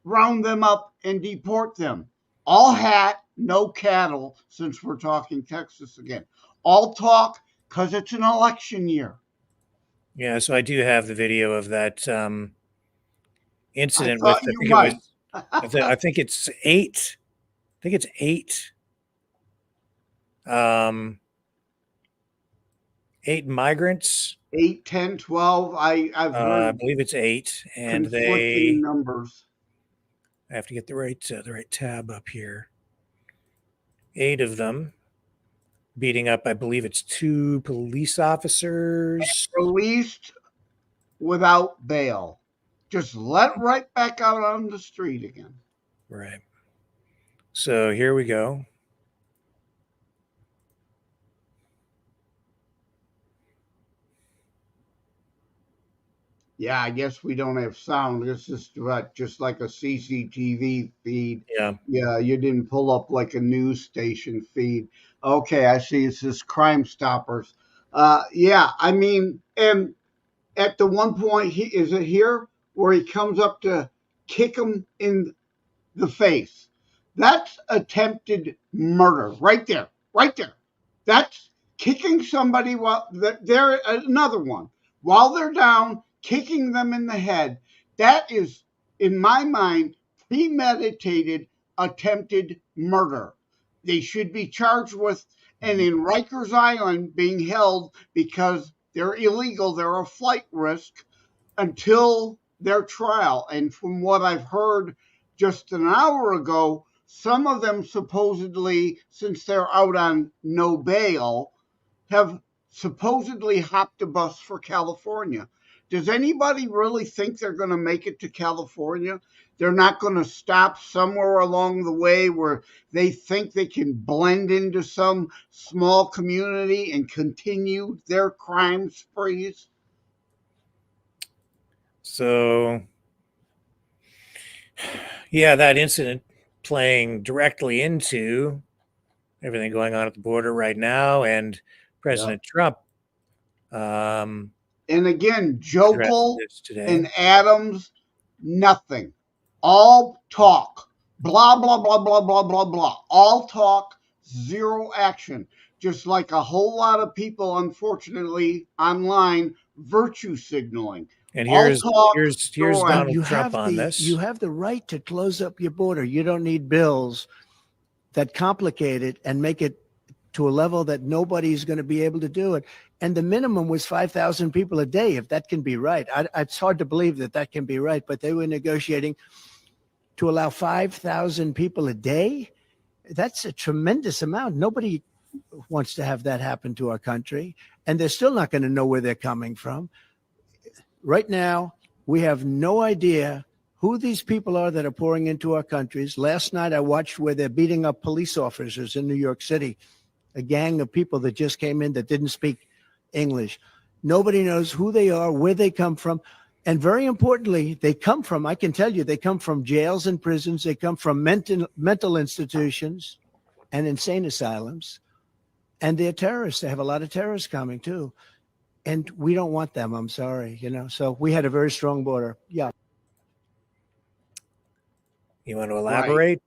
round them up, and deport them. All hat, no cattle, since we're talking Texas again. All talk because it's an election year. Yeah, so I do have the video of that incident I with, thought you might. I think it's eight. I think it's eight. 8 migrants. 8, 10, 12. I've heard I believe it's 8, and conflicting numbers. I have to get the right tab up here. 8 of them beating up, I believe it's 2 police officers. And released without bail. Just let right back out on the street again. Right. So here we go. Yeah, I guess we don't have sound. This is just like a CCTV feed. Yeah. Yeah, you didn't pull up like a news station feed. Okay, I see. It's this Crime Stoppers. Yeah, I mean, and at the one point, is it here where he comes up to kick him in the face? That's attempted murder right there, right there. That's kicking somebody while they're another one while they're down, kicking them in the head. That is, in my mind, premeditated attempted murder. They should be charged with, and in Rikers Island, being held because they're illegal. They're a flight risk until their trial. And from what I've heard just an hour ago, some of them supposedly, since they're out on no bail, have supposedly hopped a bus for California. Does anybody really think they're going to make it to California? They're not going to stop somewhere along the way where they think they can blend into some small community and continue their crime sprees? So, yeah, that incident playing directly into everything going on at the border right now, and President Trump. And again, Jokl and Adams, nothing. All talk. Blah, blah, blah, blah, blah, blah, blah. All talk, zero action. Just like a whole lot of people, unfortunately, online, virtue signaling. And here's Donald Trump on this. You have the right to close up your border. You don't need bills that complicate it and make it to a level that nobody's going to be able to do it. And the minimum was 5,000 people a day, if that can be right. It's hard to believe that can be right, but they were negotiating to allow 5,000 people a day. That's a tremendous amount. Nobody wants to have that happen to our country, and they're still not going to know where they're coming from. Right now, we have no idea who these people are that are pouring into our countries. Last night, I watched where they're beating up police officers in New York City, a gang of people that just came in that didn't speak English. Nobody knows who they are, where they come from. And very importantly, they come from, I can tell you, they come from jails and prisons. They come from mental institutions and insane asylums. And they're terrorists. They have a lot of terrorists coming too. And we don't want them. I'm sorry, So we had a very strong border. Yeah. You want to elaborate? Right.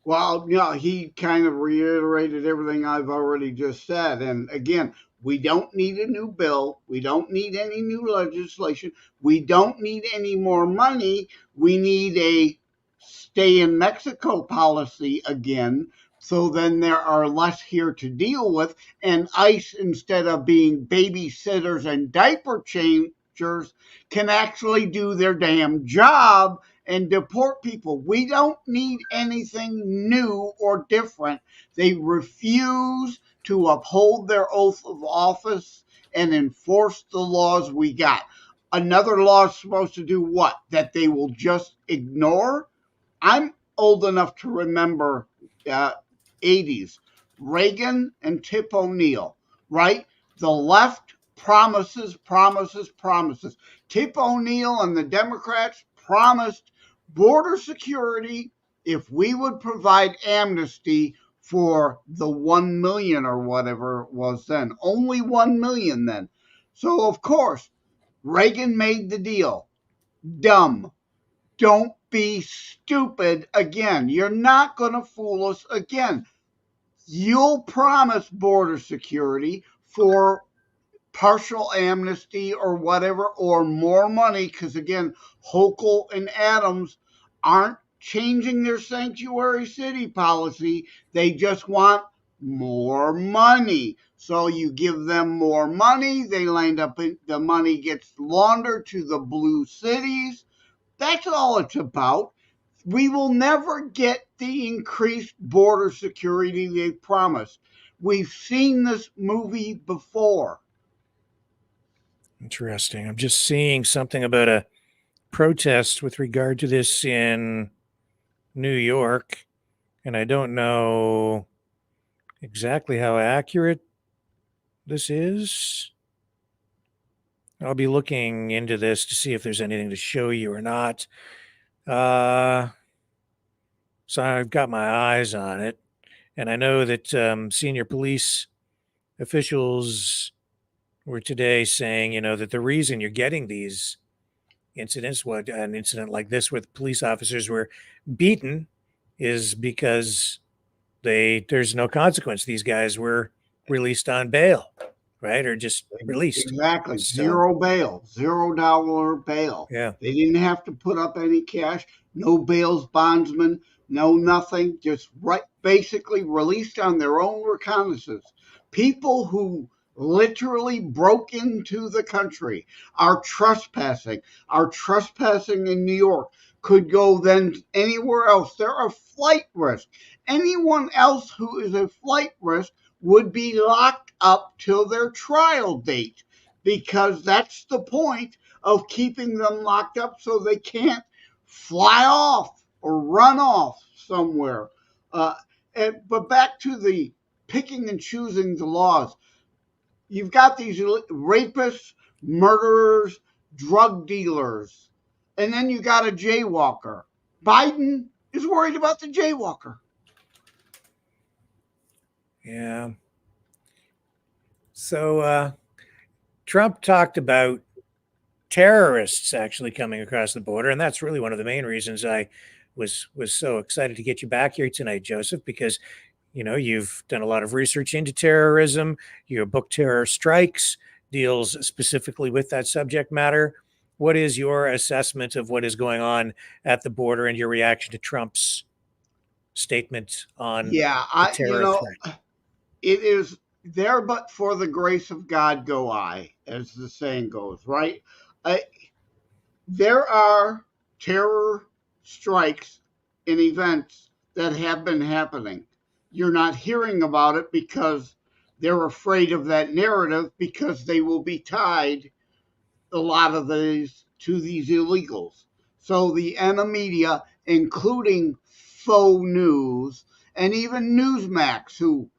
Well, yeah, he kind of reiterated everything I've already just said. And again, we don't need a new bill. We don't need any new legislation. We don't need any more money. We need a stay in Mexico policy again. So then there are less here to deal with. And ICE, instead of being babysitters and diaper changers, can actually do their damn job and deport people. We don't need anything new or different. They refuse to uphold their oath of office and enforce the laws we got. Another law is supposed to do what? That they will just ignore? I'm old enough to remember 80s. Reagan and Tip O'Neill, right? The left promises. Tip O'Neill and the Democrats promised border security if we would provide amnesty for the 1 million or whatever it was then. Only 1 million then. So, of course, Reagan made the deal. Dumb. Don't be stupid again. You're not going to fool us again. You'll promise border security for partial amnesty or whatever, or more money, because again, Hochul and Adams aren't changing their sanctuary city policy. They just want more money. So you give them more money, they land up in the money gets laundered to the blue cities. That's all it's about. We will never get the increased border security they promised. We've seen this movie before. Interesting. I'm just seeing something about a protest with regard to this in New York, and I don't know exactly how accurate this is. I'll be looking into this to see if there's anything to show you or not. So I've got my eyes on it, and I know that senior police officials were today saying, that the reason you're getting these incidents, what an incident like this where police officers were beaten, is because there's no consequence. These guys were released on bail, right? Or just released. Exactly. So, Zero bail, $0 bail. Yeah. They didn't have to put up any cash, no bails, bondsman, no nothing, just basically released on their own reconnaissance. People who literally broke into the country are trespassing in New York, could go then anywhere else. They're a flight risk. Anyone else who is a flight risk would be locked up till their trial date, because that's the point of keeping them locked up, so they can't fly off or run off somewhere. But back to the picking and choosing the laws. You've got these rapists, murderers, drug dealers, and then you got a jaywalker. Biden is worried about the jaywalker. Yeah. So Trump talked about terrorists actually coming across the border, and that's really one of the main reasons I was so excited to get you back here tonight, Joseph, because you've done a lot of research into terrorism. Your book Terror Strikes deals specifically with that subject matter. What is your assessment of what is going on at the border and your reaction to Trump's statement on the terror threat? It is there, but for the grace of God go I, as the saying goes, right? There are terror strikes and events that have been happening. You're not hearing about it because they're afraid of that narrative, because they will be tied, a lot of these, to these illegals. So the media, including faux news and even Newsmax, who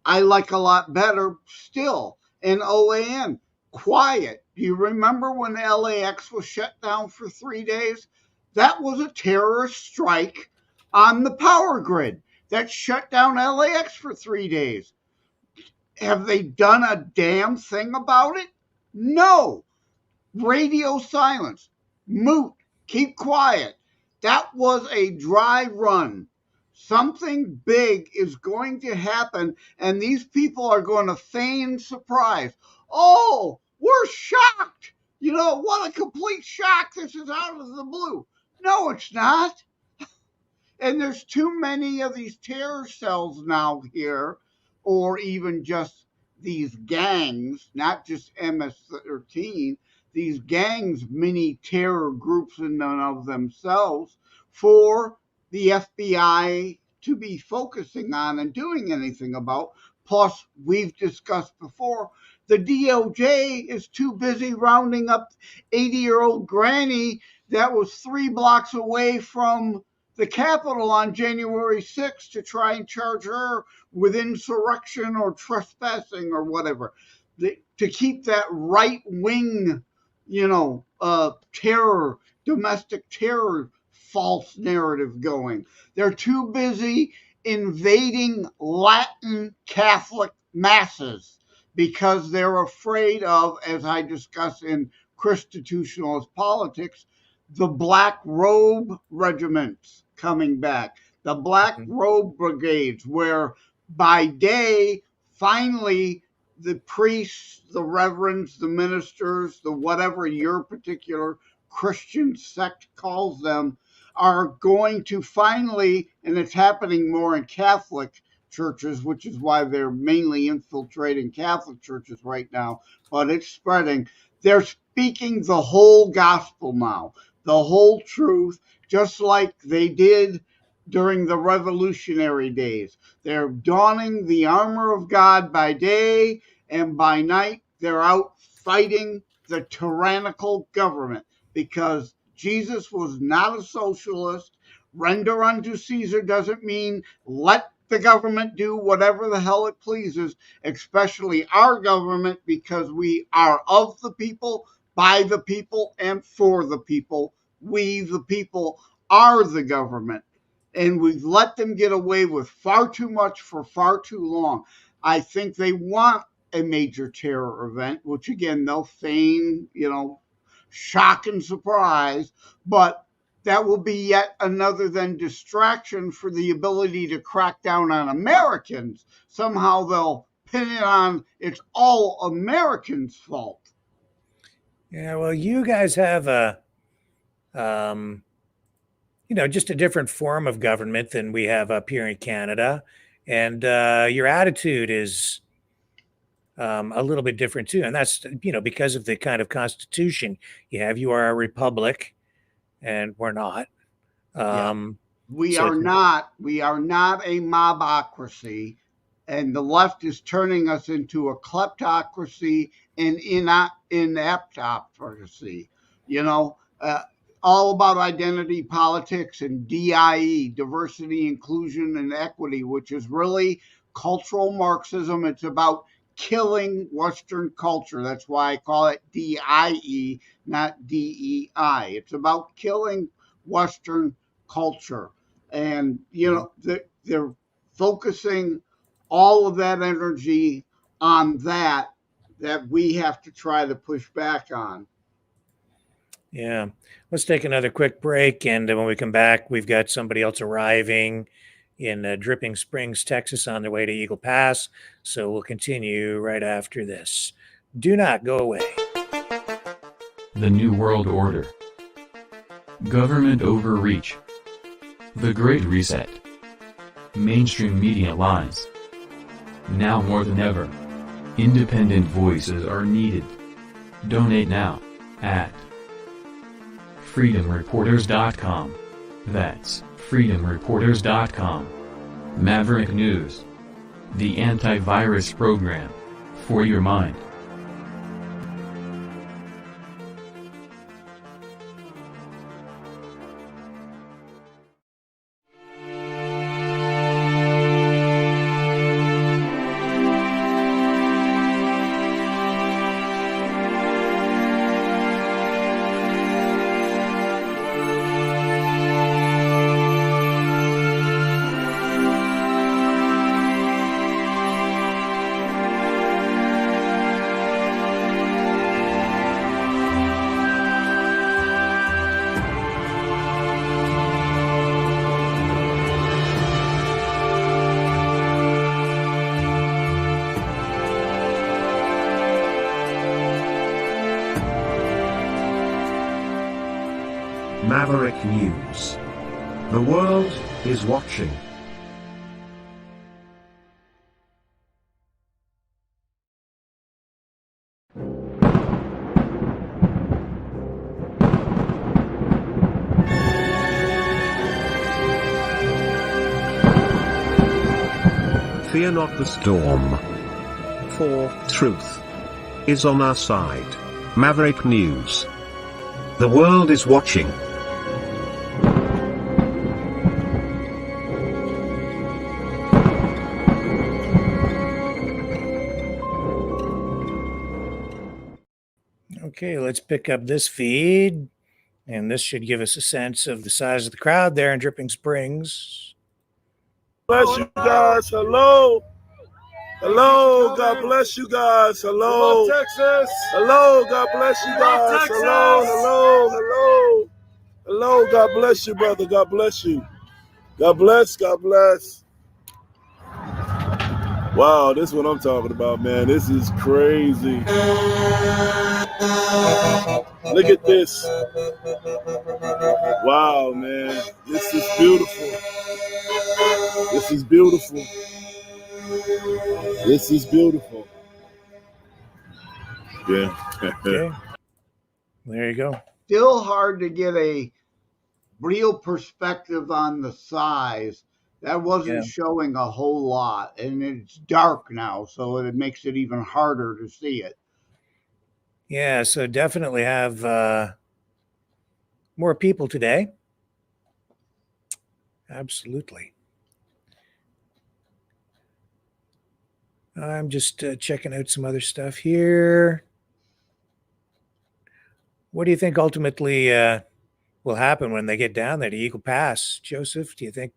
I like a lot better still, and OAN, quiet. Do you remember when LAX was shut down for 3 days? That was a terrorist strike on the power grid that shut down LAX for 3 days. Have they done a damn thing about it? No. Radio silence. Moot. Keep quiet. That was a dry run. Something big is going to happen, and these people are going to feign surprise. Oh, we're shocked. What a complete shock. This is out of the blue. No, it's not. And there's too many of these terror cells now here, or even just these gangs, not just MS-13, these gangs, mini terror groups in and of themselves, for the FBI to be focusing on and doing anything about. Plus, we've discussed before, the DOJ is too busy rounding up 80-year-old granny that was 3 blocks away from the Capitol on January 6th to try and charge her with insurrection or trespassing or whatever, to keep that right-wing, domestic terror false narrative going. They're too busy invading Latin Catholic masses because they're afraid of, as I discuss in Constitutionalist politics, the black robe regiments coming back, the black robe brigades, where by day, finally, the priests, the reverends, the ministers, the whatever your particular Christian sect calls them, are going to finally, and it's happening more in Catholic churches, which is why they're mainly infiltrating Catholic churches right now, but it's spreading. They're speaking the whole gospel now, the whole truth, just like they did during the revolutionary days. They're donning the armor of God by day, and by night they're out fighting the tyrannical government, because Jesus was not a socialist. Render unto Caesar doesn't mean let the government do whatever the hell it pleases, especially our government, because we are of the people, by the people, and for the people. We, the people, are the government. And we've let them get away with far too much for far too long. I think they want a major terror event, which again, they'll feign, shock and surprise, but that will be yet another then distraction for the ability to crack down on Americans. Somehow they'll pin it on it's all Americans' fault. Yeah, well, you guys have just a different form of government than we have up here in Canada, and your attitude is a little bit different too, and that's because of the kind of constitution you have. You are a republic, and we're not. We are not a mobocracy, and the left is turning us into a kleptocracy and ineptocracy. All about identity politics and DIE, diversity, inclusion, and equity, which is really cultural Marxism. It's about killing Western culture. That's why I call it DIE, not DEI. It's about killing Western culture. And, they're focusing all of that energy on that we have to try to push back on. Yeah. Let's take another quick break. And when we come back, we've got somebody else arriving in Dripping Springs, Texas, on their way to Eagle Pass. So we'll continue right after this. Do not go away. The New World Order. Government overreach. The Great Reset. Mainstream media lies. Now more than ever, independent voices are needed. Donate now at freedomreporters.com. That's freedomreporters.com. Maverick News. The antivirus program for your mind. Maverick News. The world is watching. Fear not the storm, for truth is on our side. Maverick News. The world is watching. Okay, let's pick up this feed, and this should give us a sense of the size of the crowd there in Dripping Springs. Bless you guys. Hello. Hello. God bless you guys. Hello. Texas. Hello. God bless you guys. Hello. Hello. Hello. Hello. God bless you, brother. God bless you. God bless. God bless. Wow, this is what I'm talking about, man. This is crazy. Look at this. Wow, man. This is beautiful. This is beautiful. This is beautiful. Yeah. Okay. There you go. Still hard to get a real perspective on the size. That wasn't showing a whole lot, and it's dark now, so it makes it even harder to see it. Yeah, so definitely have more people today. Absolutely. I'm just checking out some other stuff here. What do you think ultimately will happen when they get down there to Eagle Pass, Joseph? Do you think?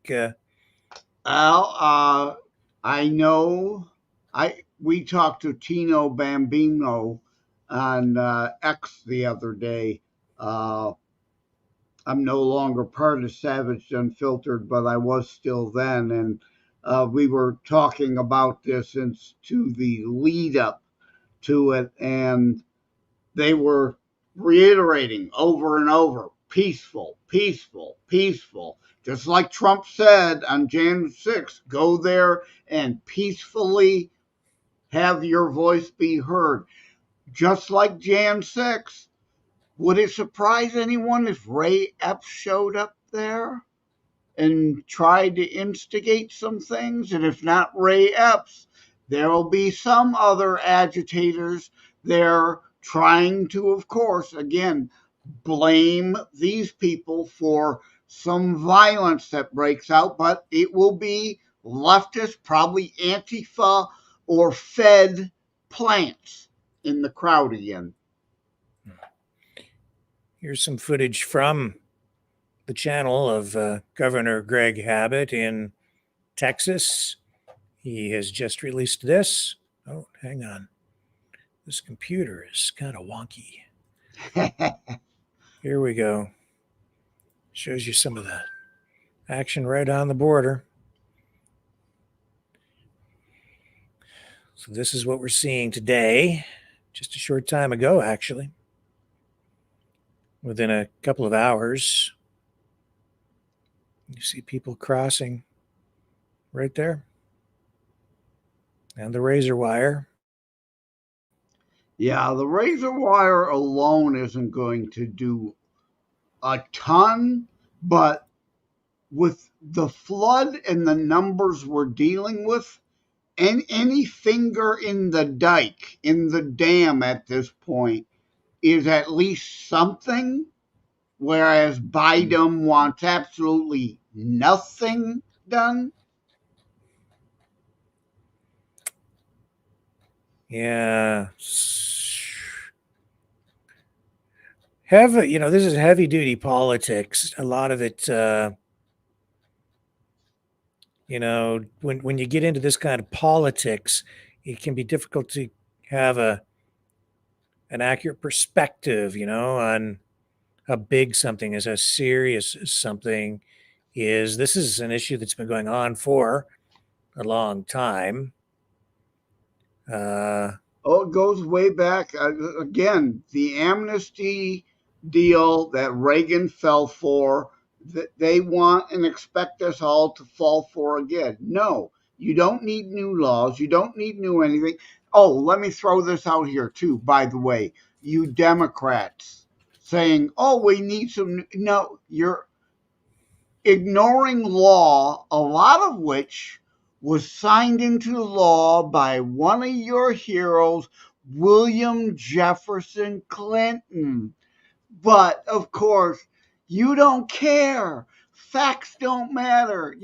Well, I know. We talked to Tino Bambino on X the other day. I'm no longer part of Savage Unfiltered, but I was still then, and we were talking about this to the lead up to it, and they were reiterating over and over, peaceful, peaceful, peaceful. Just like Trump said on January 6th, go there and peacefully have your voice be heard. Just like Jan 6th, would it surprise anyone if Ray Epps showed up there and tried to instigate some things? And if not Ray Epps, there will be some other agitators there trying to, of course, again, blame these people for some violence that breaks out, but it will be leftist, probably Antifa or Fed plants in the crowd again. Here's some footage from the channel of Governor Greg Abbott in Texas. He has just released this. Oh, hang on. This computer is kind of wonky. Here we go. Shows you some of the action right on the border. So this is what we're seeing today, just a short time ago, actually. Within a couple of hours, you see people crossing right there. And the razor wire. Yeah, the razor wire alone isn't going to do a ton, but with the flood and the numbers we're dealing with, and any finger in the dike, in the dam at this point, is at least something, whereas Biden wants absolutely nothing done. Yeah. This is heavy duty politics. A lot of it, when you get into this kind of politics, it can be difficult to have an accurate perspective, on how big something is, how serious something is. This is an issue that's been going on for a long time. It goes way back. Again, the amnesty deal that Reagan fell for, that they want and expect us all to fall for again. No, you don't need new laws. You don't need new anything. Oh, let me throw this out here too, by the way. You Democrats saying, oh, we need some. No, you're ignoring law, a lot of which was signed into law by one of your heroes, William Jefferson Clinton. But of course, you don't care. Facts don't matter.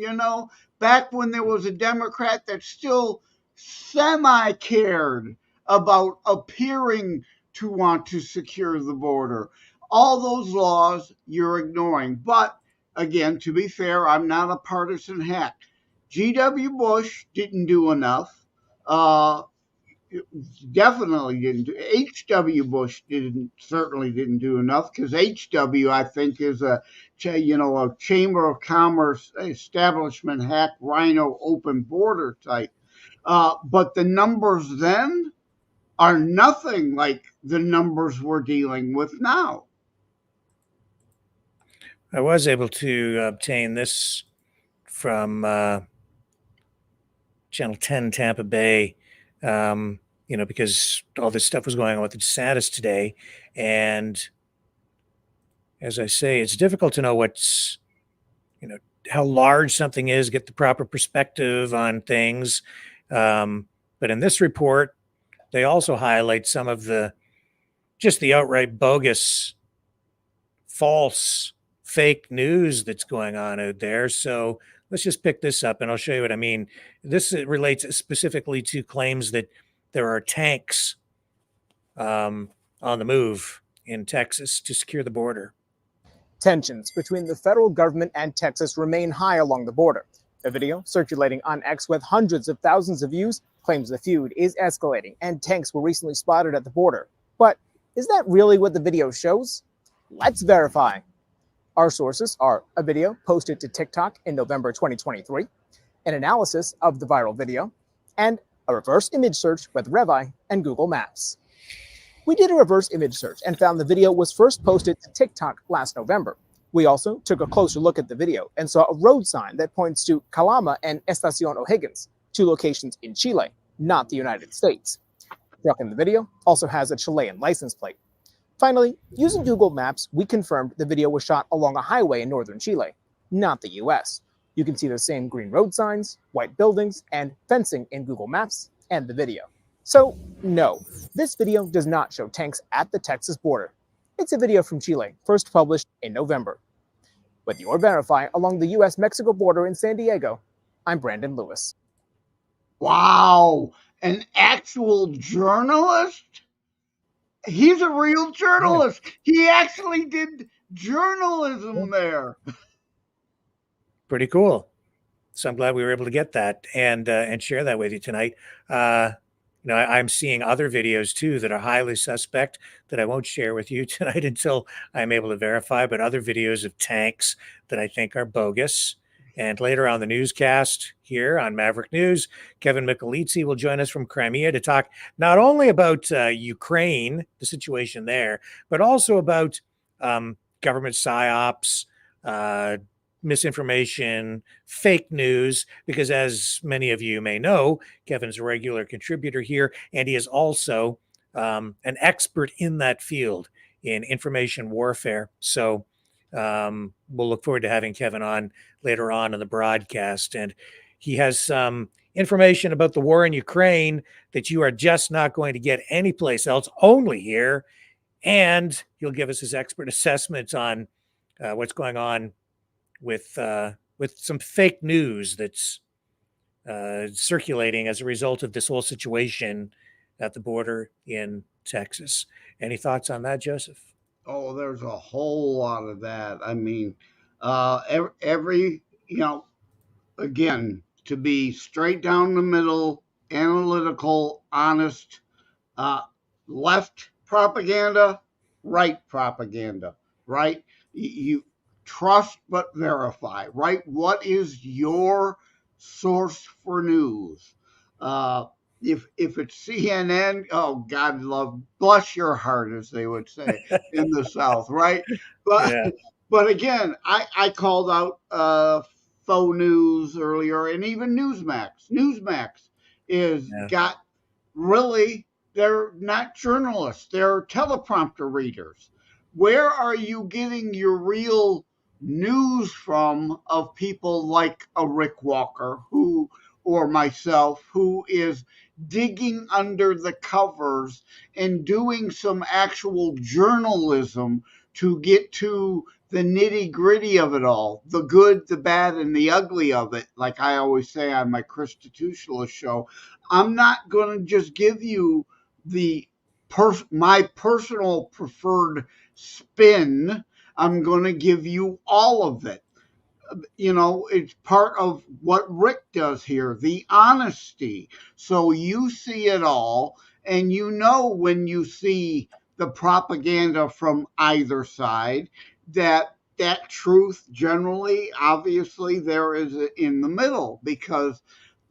Back when there was a Democrat that still semi cared about appearing to want to secure the border, all those laws you're ignoring. But again, to be fair, I'm not a partisan hack. G.W. Bush didn't do enough. Definitely didn't do. H.W. Bush certainly didn't do enough, because H.W. I think is a Chamber of Commerce establishment hack, rhino, open border type. But the numbers then are nothing like the numbers we're dealing with now. I was able to obtain this from Channel 10 Tampa Bay, because all this stuff was going on with the DeSantis today. And as I say, it's difficult to know how large something is, get the proper perspective on things. But in this report, they also highlight some of the outright bogus, false, fake news that's going on out there. So let's just pick this up and I'll show you what I mean. This relates specifically to claims that there are tanks on the move in Texas to secure the border. Tensions between the federal government and Texas remain high along the border. A video circulating on X with hundreds of thousands of views claims the feud is escalating and tanks were recently spotted at the border. But is that really what the video shows? Let's verify. Our sources are a video posted to TikTok in November 2023, an analysis of the viral video, and a reverse image search with Revi and Google Maps. We did a reverse image search and found the video was first posted to TikTok last November. We also took a closer look at the video and saw a road sign that points to Calama and Estación O'Higgins, two locations in Chile, not the United States. The truck in the video also has a Chilean license plate. Finally, using Google Maps, we confirmed the video was shot along a highway in northern Chile, not the US. You can see the same green road signs, white buildings, and fencing in Google Maps and the video. So, no, this video does not show tanks at the Texas border. It's a video from Chile, first published in November. With your Verify along the US-Mexico border in San Diego, I'm Brandon Lewis. Wow, an actual journalist? He's a real journalist. He actually did journalism there. Pretty cool. So I'm glad we were able to get that and share that with you tonight. I'm seeing other videos too that are highly suspect that I won't share with you tonight until I'm able to verify, but other videos of tanks that I think are bogus. And later on the newscast here on Maverick News, Kevin Michelizzi will join us from Crimea to talk not only about Ukraine, the situation there, but also about government psyops, misinformation, fake news, because as many of you may know, Kevin's a regular contributor here, and he is also an expert in that field in information warfare. So we'll look forward to having Kevin on later on in the broadcast. And he has some information about the war in Ukraine that you are just not going to get anyplace else, only here. And he'll give us his expert assessments on what's going on with some fake news that's circulating as a result of this whole situation at the border in Texas. Any thoughts on that, Joseph? Oh, there's a whole lot of that. I mean, again, to be straight down the middle, analytical, honest, left propaganda, right propaganda, right? You trust but verify, right? What is your source for news? If it's CNN, oh, God bless your heart, as they would say in the South, right? But again, I called out faux news earlier, and even Newsmax. Newsmax got really, they're not journalists, they're teleprompter readers. Where are you getting your real news from of people like a Rick Walker or myself, who is digging under the covers and doing some actual journalism to get to the nitty gritty of it all, the good, the bad, and the ugly of it? Like I always say on my Constitutionalist show, I'm not going to just give you my personal preferred spin. I'm going to give you all of it. it's part of what Rick does here, the honesty. So you see it all, and when you see the propaganda from either side, that truth generally, obviously, there is in the middle, because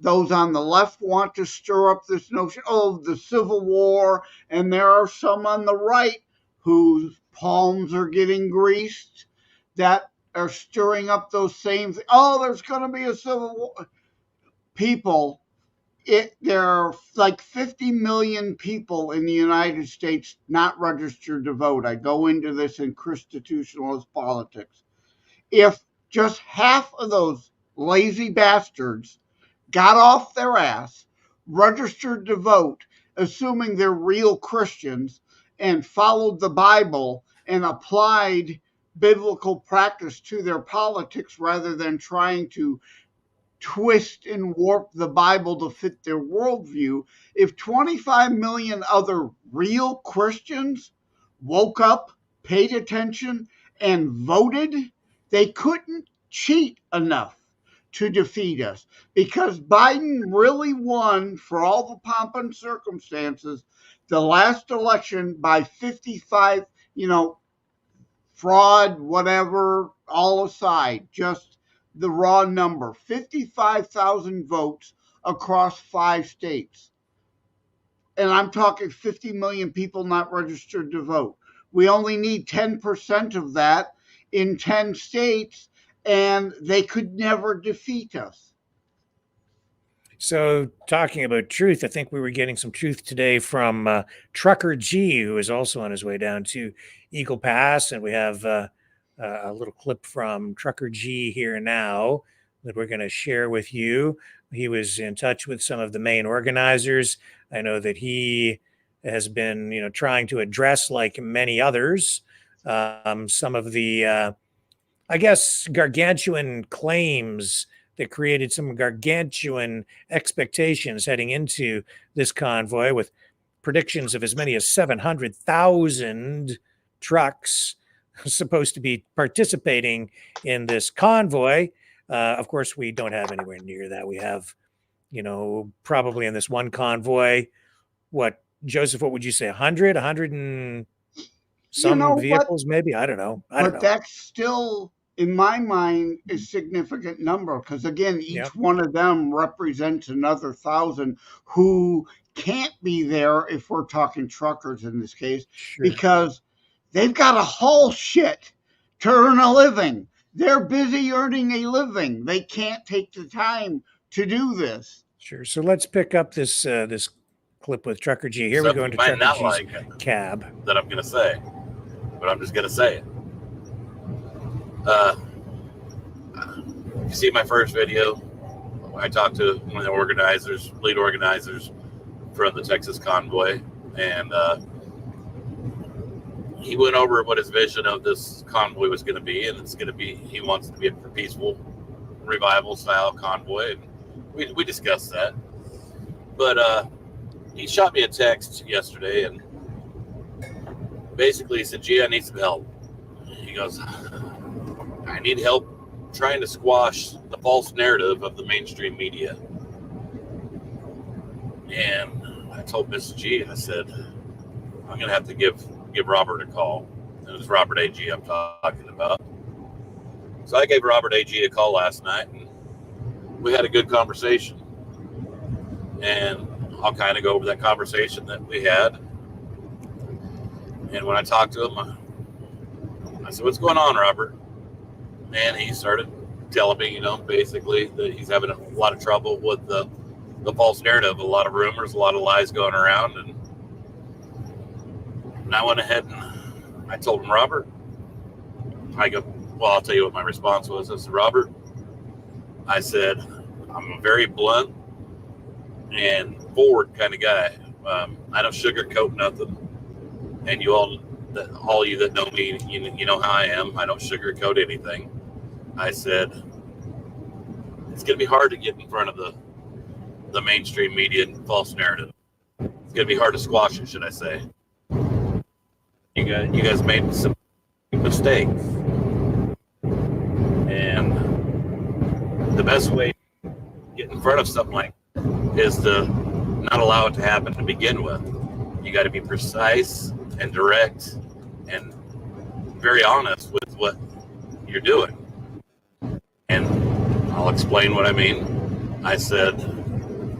those on the left want to stir up this notion of the Civil War, and there are some on the right whose palms are getting greased that are stirring up those same things. Oh, there's going to be a civil war. People, there are like 50 million people in the United States not registered to vote. I go into this in constitutionalist politics. If just half of those lazy bastards got off their ass, registered to vote, assuming they're real Christians, and followed the Bible and applied biblical practice to their politics rather than trying to twist and warp the Bible to fit their worldview, if 25 million other real Christians woke up, paid attention, and voted, they couldn't cheat enough to defeat us, because Biden really won, for all the pomp and circumstances, the last election by 55, fraud, whatever, all aside, just the raw number, 55,000 votes across 5 states. And I'm talking 50 million people not registered to vote. We only need 10% of that in 10 states, and they could never defeat us. So, talking about truth, I think we were getting some truth today from Trucker G, who is also on his way down to Eagle Pass. And we have a little clip from Trucker G here now that we're going to share with you. He was in touch with some of the main organizers. I know that he has been, trying to address, like many others, some of the, gargantuan claims that created some gargantuan expectations heading into this convoy, with predictions of as many as 700,000 trucks supposed to be participating in this convoy. Of course, we don't have anywhere near that. We have, probably in this one convoy, what, Joseph, what would you say, 100 and some vehicles, maybe? I don't know. But that's still, in my mind, a significant number, because again, each one of them represents another 1,000 who can't be there, if we're talking truckers in this case, because they've got to haul shit to earn a living. They're busy earning a living. They can't take the time to do this. Sure. So let's pick up this this clip with Trucker G. Here we go into Trucker G's cab. That I'm going to say, but I'm just going to say it. You see my first video, I talked to one of the organizers, lead organizers from the Texas Convoy, and he went over what his vision of this convoy was going to be, and it's going to be, he wants to be a peaceful revival style convoy. We discussed that, but he shot me a text yesterday, and basically he said, "Gee, I need some help." He goes, "I need help trying to squash the false narrative of the mainstream media." And I told Mrs. G, I said, "I'm going to have to give Robert a call." And it was Robert A.G. I'm talking about. So I gave Robert A.G. a call last night, and we had a good conversation. And I'll kind of go over that conversation that we had. And when I talked to him, I said, "What's going on, Robert?" And he started telling me, basically that he's having a lot of trouble with the false narrative, a lot of rumors, a lot of lies going around. And I went ahead and I told him, "Robert," I go, "Well, I'll tell you what my response was." I said, "Robert," I said, "I'm a very blunt and forward kind of guy. I don't sugarcoat nothing. And all you that know me, you know how I am. I don't sugarcoat anything." I said, "It's going to be hard to get in front of the mainstream media and false narrative. It's going to be hard to squash it, should I say. You guys made some mistakes. And best way to get in front of something like is to not allow it to happen to begin with. You got to be precise and direct and very honest with what you're doing. And I'll explain what I mean. I said,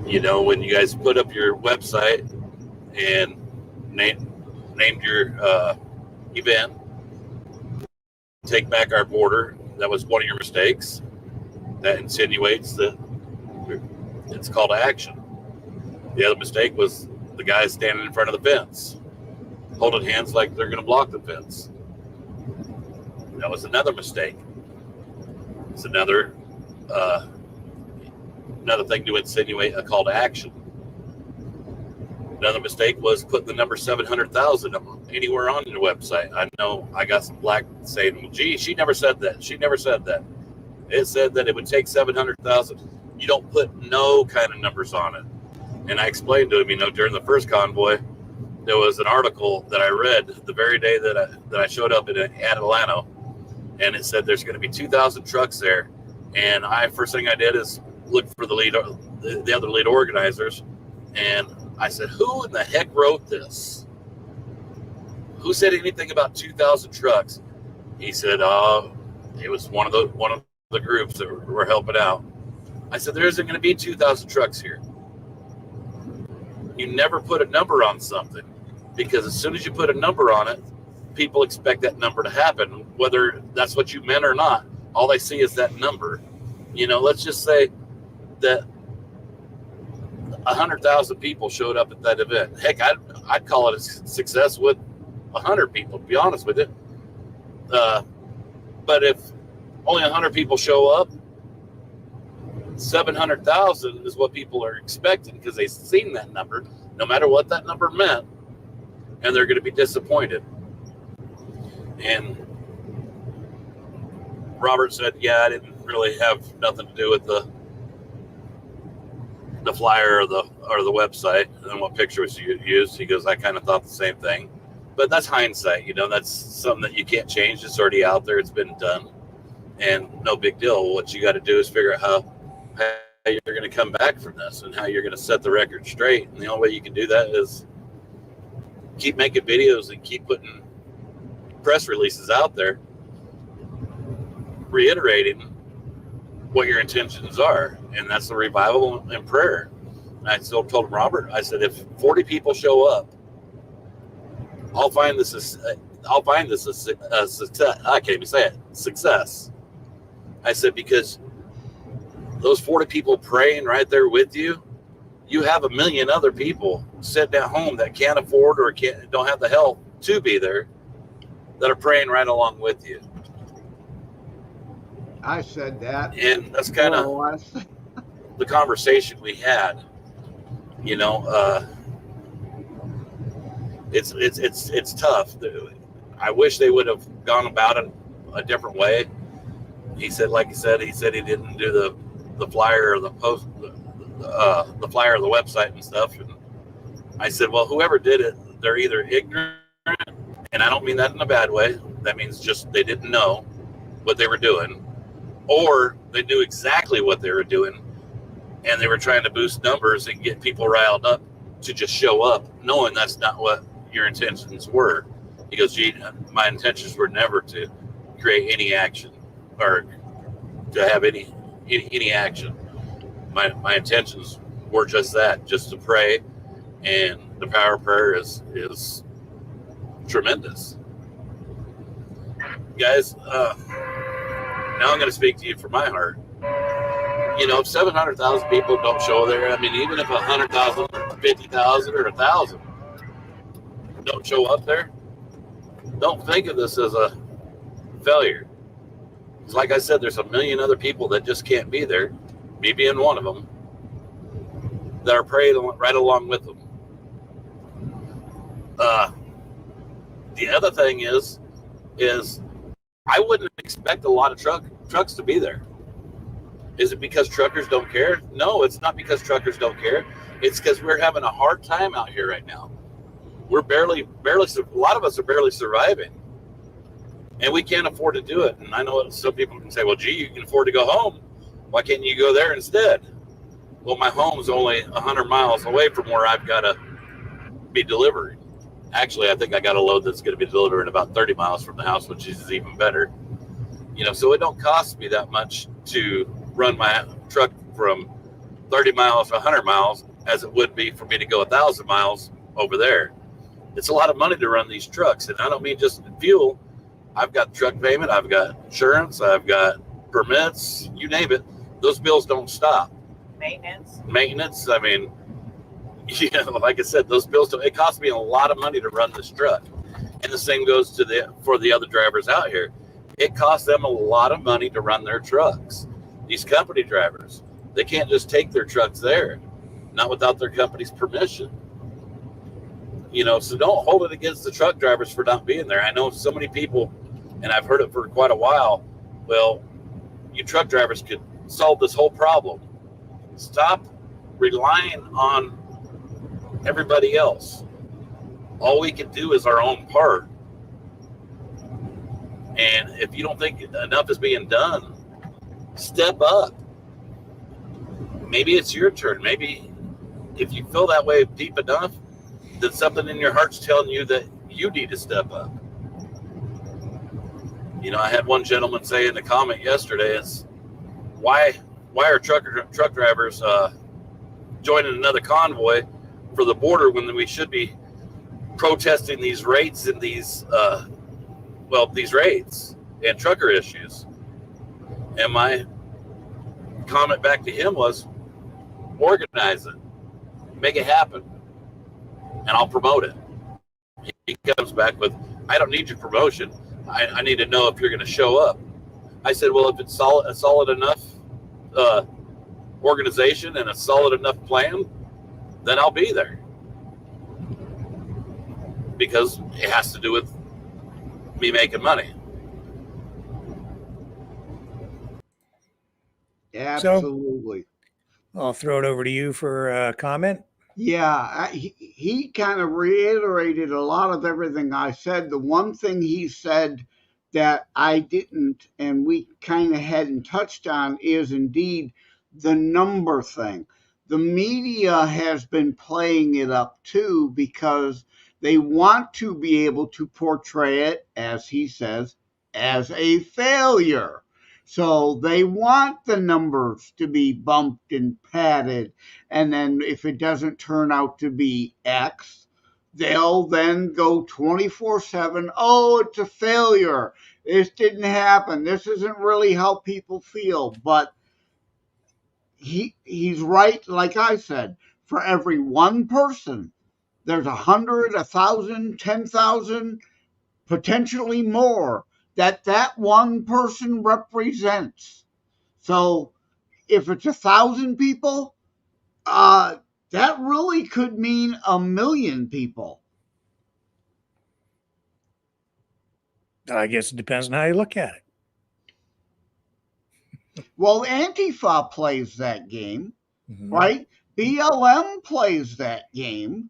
you know, when you guys put up your website and named your event, take back our border, that was one of your mistakes. That insinuates that it's called action. The other mistake was the guy standing in front of the fence, holding hands like they're going to block the fence. That was another mistake. It's another thing to insinuate a call to action. Another mistake was putting the number 700,000 anywhere on your website. I know I got some black saying, well, gee, she never said that. She never said that. It said that it would take 700,000. You don't put no kind of numbers on it. And I explained to him, you know, during the first convoy, there was an article that I read the very day that I showed up at Atlanta, and it said there's going to be 2,000 trucks there. And first thing I did is look for the other lead organizers, and I said, who in the heck wrote this? Who said anything about 2,000 trucks? He said, it was one of the groups that were helping out. I said, there isn't going to be 2,000 trucks here. You never put a number on something, because as soon as you put a number on it, people expect that number to happen, whether that's what you meant or not. All they see is that number. You know, let's just say that 100,000 people showed up at that event. Heck, I'd call it a success with 100 people, to be honest with you. But if only 100 people show up, 700,000 is what people are expecting, because they've seen that number, no matter what that number meant, and they're going to be disappointed. And Robert said, yeah, I didn't really have nothing to do with the flyer or the website and what picture was used. He goes, I kind of thought the same thing. But that's hindsight, you know, that's something that you can't change. It's already out there. It's been done. And no big deal. What you got to do is figure out how you're going to come back from this and how you're going to set the record straight. And the only way you can do that is keep making videos and keep putting press releases out there reiterating what your intentions are, and that's the revival and prayer. And I still told Robert, I said, if 40 people show up, I'll find this a success. I can't even say it. Success. I said, because those 40 people praying right there with you, you have a million other people sitting at home that can't afford or don't have the help to be there, that are praying right along with you. I said that. And that's kind of the conversation we had. You know, it's tough. I wish they would have gone about it a different way. He said, like he said he didn't do the flyer or the post, the flyer or the website and stuff. And I said, well, whoever did it, they're either ignorant, and I don't mean that in a bad way. That means just they didn't know what they were doing, or they knew exactly what they were doing, and they were trying to boost numbers and get people riled up to just show up, knowing that's not what your intentions were. He goes, gee, my intentions were never to create any action or to have any action. My intentions were just that, just to pray, and the power of prayer is tremendous. Guys, now I'm going to speak to you from my heart. You know, if 700,000 people don't show there, I mean, even if 100,000 or 50,000 or 1,000 don't show up there, don't think of this as a failure. It's like I said, there's a million other people that just can't be there, me being one of them, that are praying right along with them. The other thing is I wouldn't expect a lot of trucks to be there. Is it because truckers don't care? No, it's not because truckers don't care. It's because we're having a hard time out here right now. We're barely, a lot of us are barely surviving. And we can't afford to do it. And I know some people can say, well, gee, you can afford to go home. Why can't you go there instead? Well, my home's only 100 miles away from where I've got to be delivered. Actually, I think I got a load that's going to be delivered in about 30 miles from the house, which is even better. So it don't cost me that much to run my truck from 30 miles to 100 miles as it would be for me to go 1,000 miles over there. It's a lot of money to run these trucks, and I don't mean just fuel. I've got truck payment, I've got insurance, I've got permits, you name it. Those bills don't stop. Maintenance. I mean, like I said, those bills don't. It costs me a lot of money to run this truck, and the same goes for the other drivers out here. It costs them a lot of money to run their trucks. These company drivers, they can't just take their trucks there, not without their company's permission. So don't hold it against the truck drivers for not being there. I know so many people, and I've heard it for quite a while. Well, you truck drivers could solve this whole problem. Stop relying on everybody else. All we can do is our own part. And if you don't think enough is being done, step up. Maybe it's your turn. Maybe if you feel that way deep enough, then something in your heart's telling you that you need to step up. I had one gentleman say in the comment yesterday, it's why are truck drivers joining another convoy for the border when we should be protesting these rates and these rates and trucker issues? And my comment back to him was, organize it, make it happen, and I'll promote it. He comes back with, I don't need your promotion. I need to know if you're going to show up. I said, well, if it's a solid enough organization and a solid enough plan, then I'll be there. Because it has to do with me making money. Absolutely. So, I'll throw it over to you for a comment. Yeah, he kind of reiterated a lot of everything I said. The one thing he said that I didn't, and we kind of hadn't touched on, is indeed the number thing. The media has been playing it up too because they want to be able to portray it, as he says, as a failure. So they want the numbers to be bumped and padded. And then if it doesn't turn out to be X, they'll then go 24/7. Oh, it's a failure. This didn't happen. This isn't really how people feel. But he's right, like I said. For every one person, there's 100, 1,000, 10,000, potentially more that one person represents. So if it's 1,000 people, that really could mean 1,000,000 people. I guess it depends on how you look at it. Well, Antifa plays that game, right? BLM plays that game,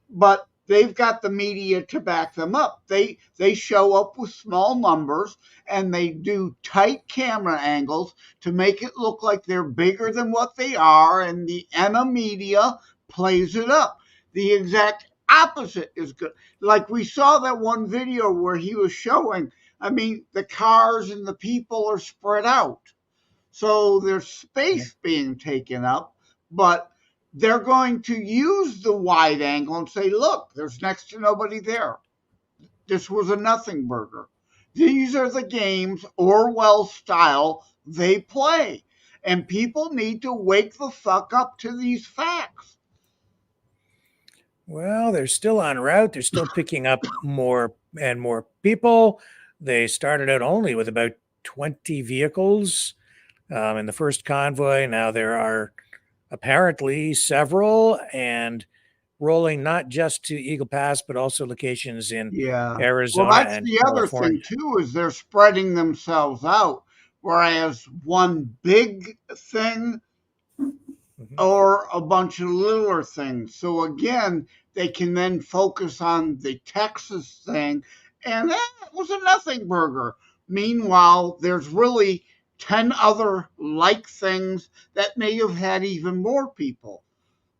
but they've got the media to back them up. They show up with small numbers and they do tight camera angles to make it look like they're bigger than what they are, and the media plays it up. The exact opposite is good. Like we saw that one video where he was showing, the cars and the people are spread out. So there's space being taken up, but they're going to use the wide angle and say, look, there's next to nobody there. This was a nothing burger. These are the games, Orwell style, they play. And people need to wake the fuck up to these facts. Well, they're still en route. They're still picking up more and more people. They started out only with about 20 vehicles in the first convoy. Now there are apparently several, and rolling not just to Eagle Pass, but also locations in Arizona. Well, that's and the California. other thing too, is they're spreading themselves out. Whereas one big thing or a bunch of littler things. So again, they can then focus on the Texas thing, and that was a nothing burger. Meanwhile, there's really 10 other like things that may have had even more people.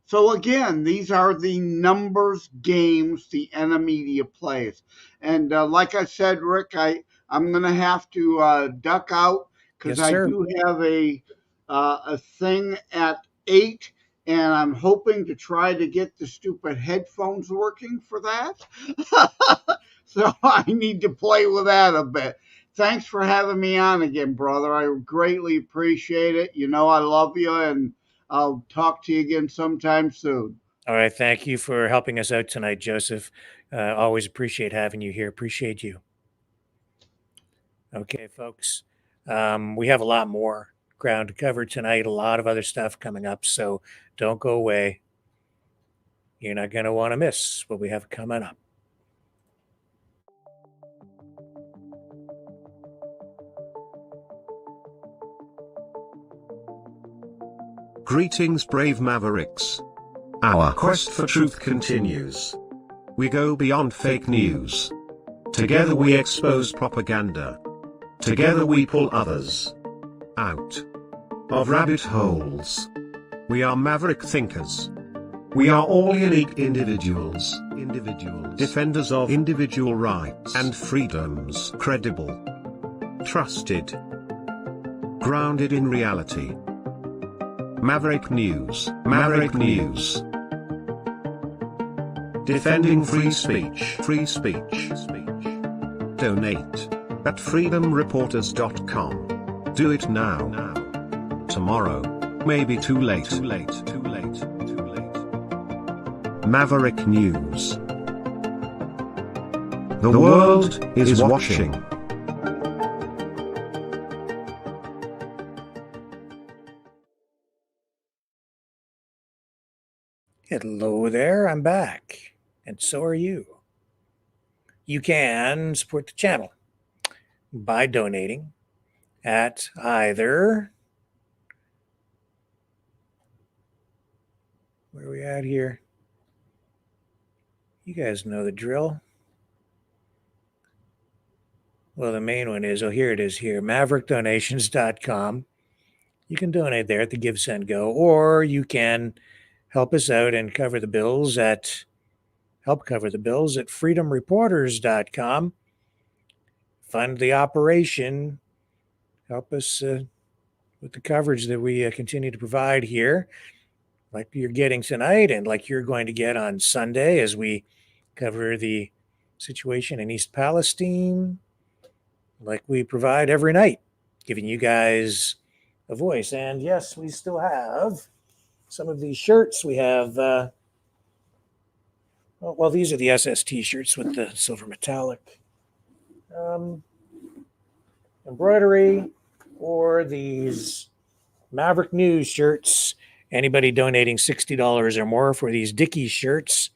So again, these are the numbers games the media plays. And like I said, Rick, I'm going to have to duck out because Yes, I sir. do have a thing at 8, and I'm hoping to try to get the stupid headphones working for that. So I need to play with that a bit. Thanks for having me on again, brother. I greatly appreciate it. You know I love you, and I'll talk to you again sometime soon. All right. Thank you for helping us out tonight, Joseph. Always appreciate having you here. Appreciate you. Okay, folks. We have a lot more ground to cover tonight, a lot of other stuff coming up. So don't go away. You're not going to want to miss what we have coming up. Greetings, brave Mavericks. Our quest for truth continues. We go beyond fake news. Together we expose propaganda. Together we pull others out of rabbit holes. We are maverick thinkers. We are all unique individuals, defenders of individual rights and freedoms, credible, trusted, grounded in reality. Maverick News, Maverick News. Defending free speech, free speech. Donate at freedomreporters.com. Do it now. Tomorrow may be too late. Maverick News. The world is watching. Hello there, I'm back, and so are you. You can support the channel by donating at either, where are we at here? You guys know the drill. Well, the main one is, here it is here, maverickdonations.com. You can donate there at the Give, Send, Go, or you can help us out and cover the bills at freedomreporters.com. Fund the operation. Help us with the coverage that we continue to provide here, like you're getting tonight and like you're going to get on Sunday as we cover the situation in East Palestine, like we provide every night, giving you guys a voice. And yes, we still have some of these shirts. We have, well, these are the SST shirts with the silver metallic embroidery, or these Maverick News shirts. Anybody donating $60 or more for these Dickies shirts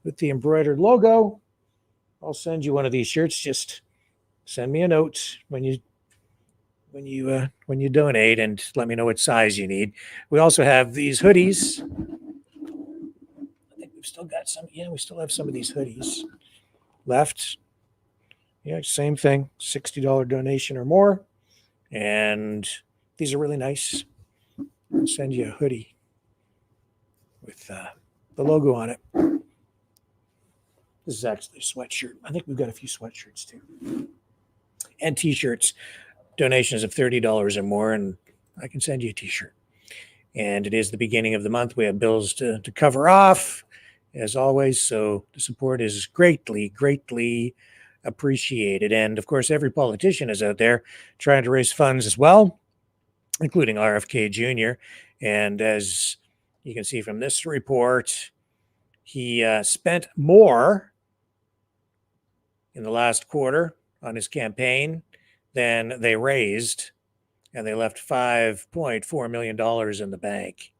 with the embroidered logo, I'll send you one of these shirts. Just send me a note when you donate and let me know what size you need. We also have these hoodies. I think we've still got some. Yeah, we still have some of these hoodies left. Yeah, same thing, $60 donation or more. And these are really nice. I'll send you a hoodie with the logo on it. This is actually a sweatshirt. I think we've got a few sweatshirts too. And t-shirts. Donations of $30 or more, and I can send you a t-shirt. And it is the beginning of the month. We have bills to cover off, as always. So the support is greatly, greatly appreciated. And of course, every politician is out there trying to raise funds as well, including RFK Jr. And as you can see from this report, he spent more in the last quarter on his campaign than they raised, and they left $5.4 million in the bank.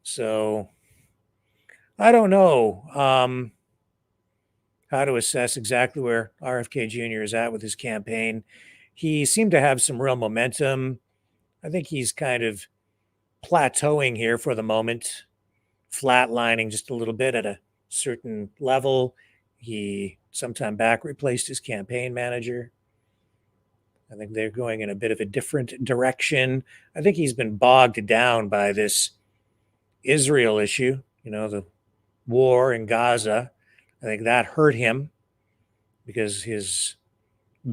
So I don't know how to assess exactly where RFK Jr. is at with his campaign. He seemed to have some real momentum. I think he's kind of plateauing here for the moment, flatlining just a little bit at a certain level. He sometime back replaced his campaign manager. I think they're going in a bit of a different direction. I think he's been bogged down by this Israel issue, the war in Gaza. I think that hurt him because his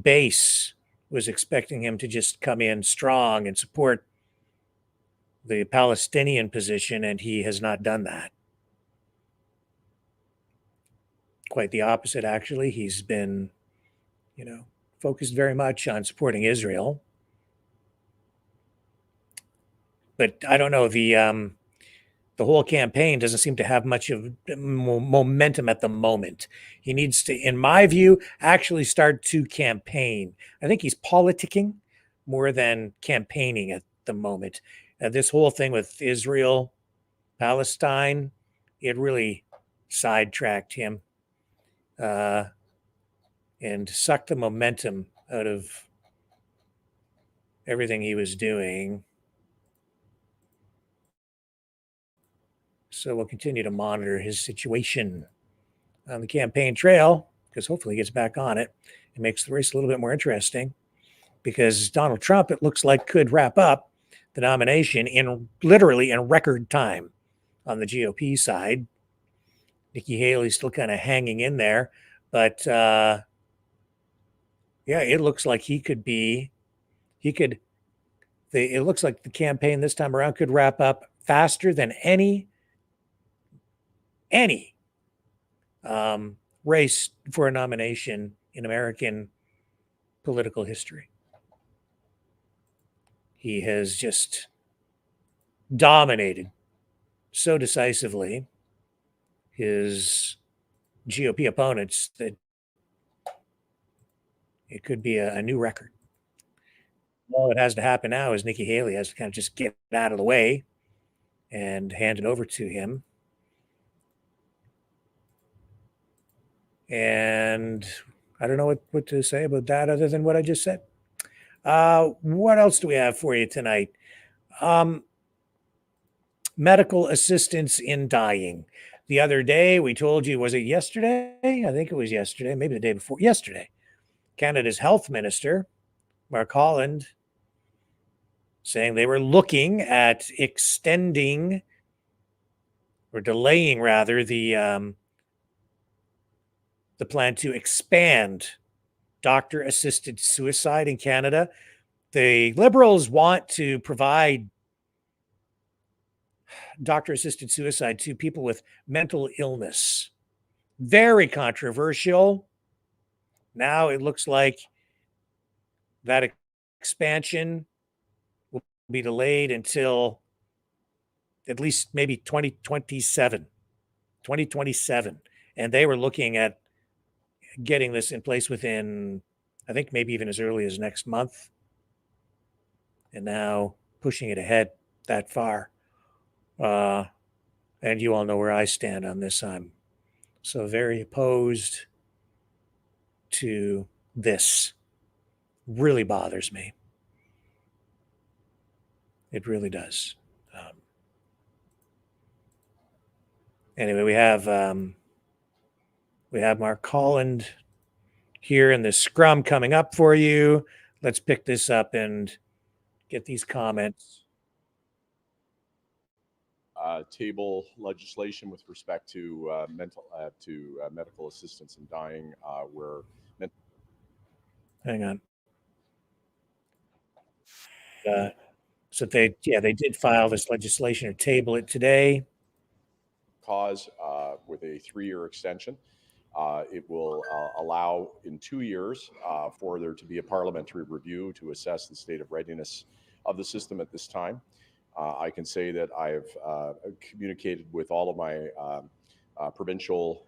base was expecting him to just come in strong and support the Palestinian position, and he has not done that. Quite the opposite, actually. He's been, focused very much on supporting Israel. But I don't know, the whole campaign doesn't seem to have much of momentum at the moment. He needs to, in my view, actually start to campaign. I think he's politicking more than campaigning at the moment. This whole thing with Israel, Palestine, it really sidetracked him and sucked the momentum out of everything he was doing. So we'll continue to monitor his situation on the campaign trail, because hopefully he gets back on it. It makes the race a little bit more interesting, because Donald Trump, it looks like, could wrap up the nomination literally in record time on the GOP side. Nikki Haley's still kind of hanging in there, but yeah, it looks like it looks like the campaign this time around could wrap up faster than any race for a nomination in American political history. He has just dominated so decisively his GOP opponents that it could be a new record. All that has to happen now is Nikki Haley has to kind of just get out of the way and hand it over to him. And I don't know what to say about that other than what I just said. What else do we have for you tonight? Medical assistance in dying. The other day, we told you, was it yesterday? I think it was yesterday, maybe the day before. Yesterday, Canada's health minister, Mark Holland, saying they were looking at extending or delaying, rather, the plan to expand doctor-assisted suicide in Canada. The Liberals want to provide doctor-assisted suicide to people with mental illness. Very controversial. Now it looks like that expansion will be delayed until at least maybe 2027. And they were looking at getting this in place within, I think, maybe even as early as next month. And now pushing it ahead that far. And you all know where I stand on this. I'm so very opposed to this. Really bothers me. It really does. Anyway, we have Mark Holland here in the scrum coming up for you. Let's pick this up and get these comments. Table legislation with respect to medical assistance in dying. Hang on. So they did file this legislation or table it today. Cause with a 3-year extension. It will allow in 2 years for there to be a parliamentary review to assess the state of readiness of the system at this time. I can say that I have communicated with all of my provincial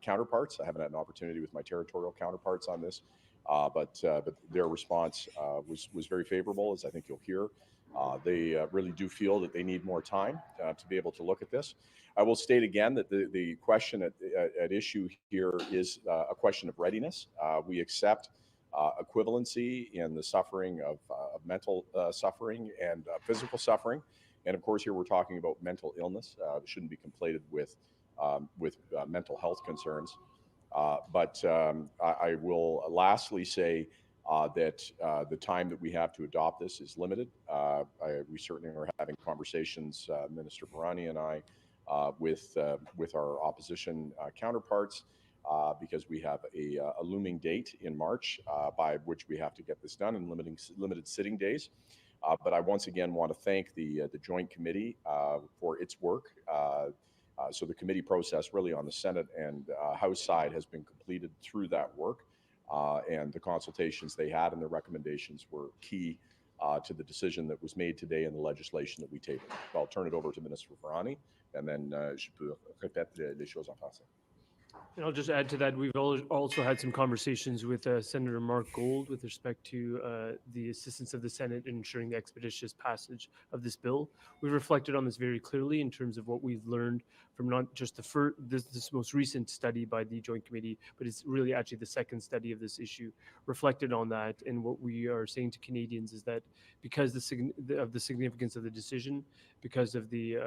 counterparts. I haven't had an opportunity with my territorial counterparts on this, but their response was very favorable, as I think you'll hear. They really do feel that they need more time to be able to look at this. I will state again that the question at issue here is a question of readiness. We accept equivalency in the suffering of mental suffering and physical suffering. And of course, here we're talking about mental illness. It shouldn't be conflated with mental health concerns. But I will lastly say that the time that we have to adopt this is limited. We certainly are having conversations, Minister Barani and I, with our opposition counterparts, because we have a looming date in March by which we have to get this done in limited sitting days. But I once again want to thank the Joint Committee for its work. So the committee process really on the Senate and House side has been completed through that work. And the consultations they had and their recommendations were key to the decision that was made today in the legislation that we tabled. I'll turn it over to Minister Farani, and then je peux répéter les choses en français. And I'll just add to that, we've also had some conversations with Senator Mark Gold with respect to the assistance of the Senate in ensuring the expeditious passage of this bill. We've reflected on this very clearly in terms of what we've learned from not just this most recent study by the Joint Committee, but it's really actually the second study of this issue reflected on that. And what we are saying to Canadians is that because of the significance of the decision, because of the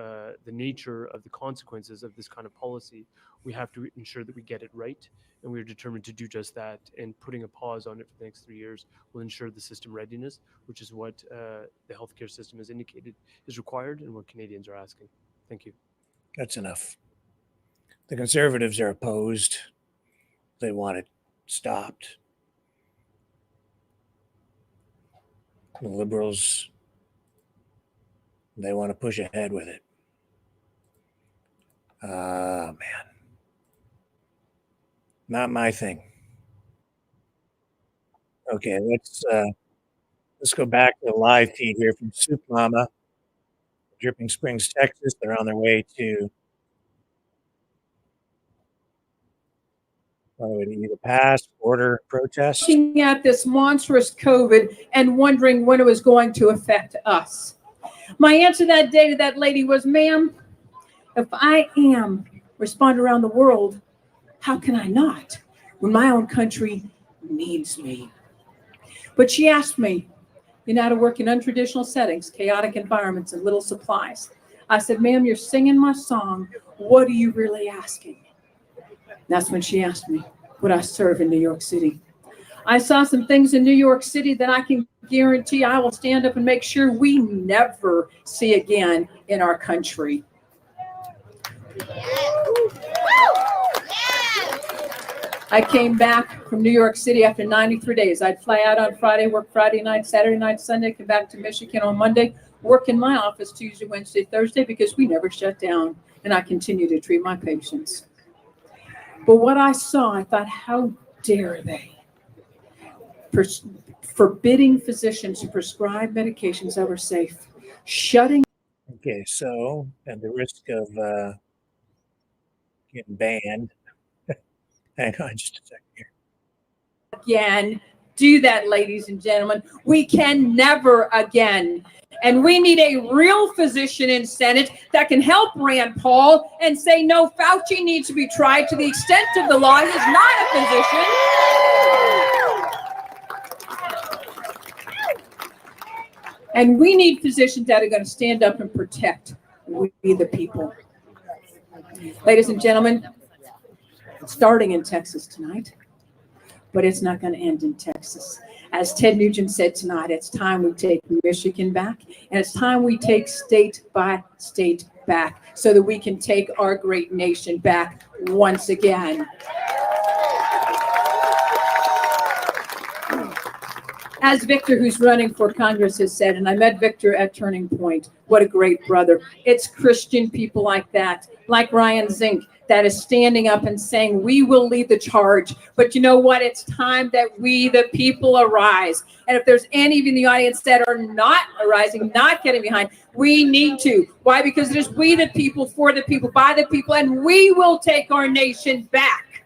nature of the consequences of this kind of policy, we have to ensure that we get it right, and we're determined to do just that. And putting a pause on it for the next 3 years will ensure the system readiness, which is what the healthcare system has indicated is required and what Canadians are asking. Thank you. That's enough. The Conservatives are opposed. They want it stopped. The Liberals, they want to push ahead with it. Man. Not my thing. Okay, let's go back to the live feed here from Soup Mama, Dripping Springs, Texas. They're on their way to either pass, border protest. Looking at this monstrous COVID and wondering when it was going to affect us. My answer that day to that lady was, ma'am, if I am respond around the world, how can I not when my own country needs me? But she asked me, you know how to work in untraditional settings, chaotic environments, and little supplies. I said, ma'am, you're singing my song. What are you really asking? That's when she asked me, would I serve in New York City? I saw some things in New York City that I can guarantee I will stand up and make sure we never see again in our country. I came back from New York City after 93 days. I'd fly out on Friday, work Friday night, Saturday night, Sunday, come back to Michigan on Monday, work in my office Tuesday, Wednesday, Thursday, because we never shut down, and I continue to treat my patients. But what I saw, I thought, how dare they? Forbidding physicians to prescribe medications that were safe, shutting. Okay, so at the risk of getting banned, hang on just a second here. Again, do that, ladies and gentlemen. We can never again. And we need a real physician in Senate that can help Rand Paul and say, no, Fauci needs to be tried to the extent of the law. He's not a physician. And we need physicians that are going to stand up and protect we the people. Ladies and gentlemen, it's starting in Texas tonight, but it's not going to end in Texas. As Ted Nugent said tonight, it's time we take Michigan back, and it's time we take state by state back so that we can take our great nation back once again. As Victor, who's running for Congress, has said, and I met Victor at Turning Point, what a great brother. It's Christian people like that, like Ryan Zink, that is standing up and saying, we will lead the charge. But you know what? It's time that we, the people, arise. And if there's any of you in the audience that are not arising, not getting behind, we need to. Why? Because it is we, the people, for the people, by the people, and we will take our nation back.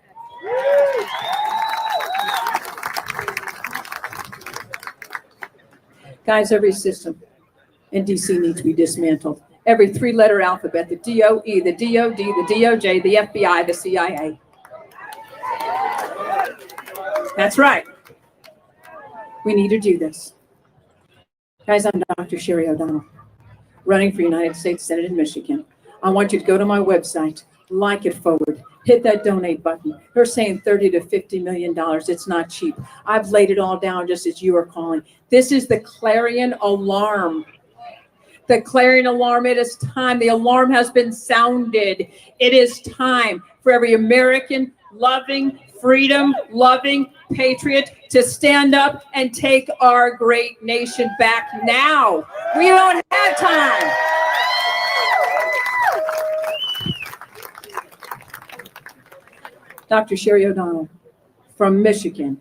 Guys, every system in DC needs to be dismantled. Every three-letter alphabet, the DOE, the DOD, the DOJ, the FBI, the CIA. That's right. We need to do this. Guys, I'm Dr. Sherry O'Donnell, running for United States Senate in Michigan. I want you to go to my website, like it forward, hit that donate button. They're saying $30 to $50 million. It's not cheap. I've laid it all down just as you are calling. This is the clarion alarm. The clarion alarm. It is time. The alarm has been sounded. It is time for every American loving, freedom loving patriot to stand up and take our great nation back now. We don't have time. Dr. Sherry O'Donnell from Michigan,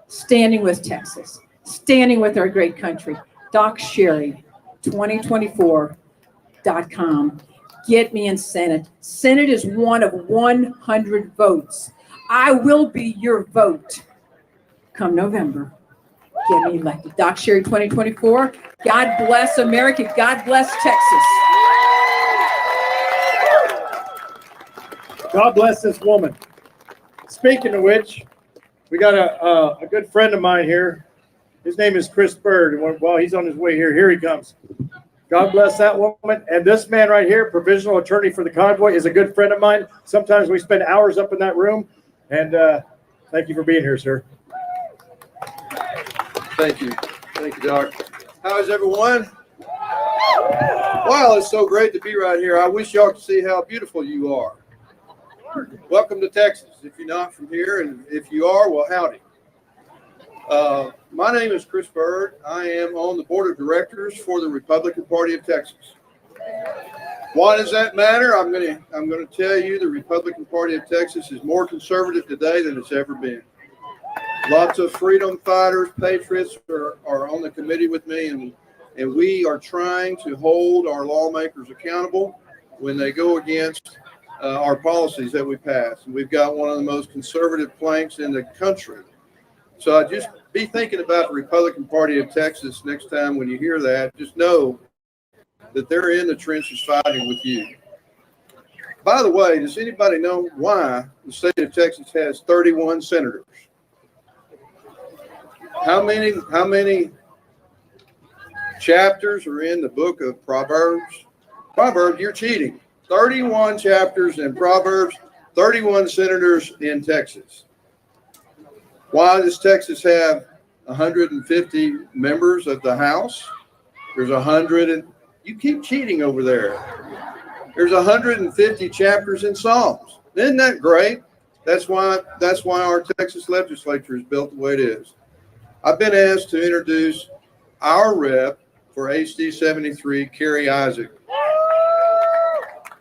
standing with Texas, standing with our great country. DocSherry2024.com. Get me in Senate. Senate is one of 100 votes. I will be your vote come November. Get me elected. Doc Sherry 2024. God bless America. God bless Texas. God bless this woman. Speaking of which, we got a good friend of mine here. His name is Chris Bird. Well, he's on his way here. Here he comes. God bless that woman. And this man right here, provisional attorney for the Convoy, is a good friend of mine. Sometimes we spend hours up in that room. And thank you for being here, sir. Thank you. Thank you, Doc. How is everyone? Wow, it's so great to be right here. I wish y'all could see how beautiful you are. Welcome to Texas, if you're not from here, and if you are, well, howdy. My name is Chris Bird. I am on the board of directors for the Republican Party of Texas. Why does that matter? I'm going to tell you the Republican Party of Texas is more conservative today than it's ever been. Lots of freedom fighters, patriots are on the committee with me, and we are trying to hold our lawmakers accountable when they go against our policies that we pass. And we've got one of the most conservative planks in the country. So I just be thinking about the Republican Party of Texas next time when you hear that. Just know that they're in the trenches fighting with you. By the way, does anybody know why the state of Texas has 31 senators? How many chapters are in the book of Proverbs? Proverbs, you're cheating. 31 chapters in Proverbs, 31 senators in Texas. Why does Texas have 150 members of the House? There's 100, and you keep cheating over there. There's 150 chapters in Psalms. Isn't that great? That's why our Texas legislature is built the way it is. I've been asked to introduce our rep for HD 73, Carrie Isaac.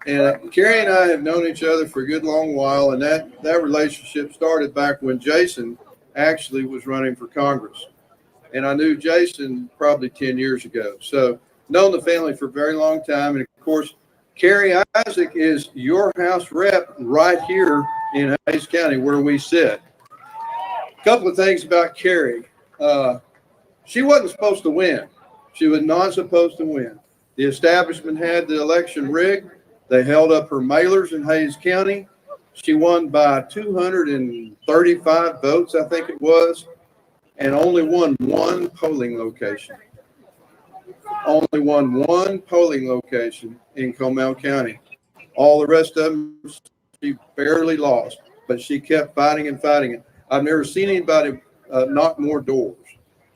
And Carrie and I have known each other for a good long while, and that relationship started back when Jason actually was running for Congress. And I knew Jason probably 10 years ago. So known the family for a very long time. And of course, Carrie Isaac is your House rep right here in Hays County where we sit. A couple of things about Carrie. She wasn't supposed to win. She was not supposed to win. The establishment had the election rigged. They held up her mailers in Hays County. She won by 235 votes, I think it was, and only won one polling location. Only won one polling location in Comal County. All the rest of them, she barely lost, but she kept fighting and fighting it. I've never seen anybody knock more doors.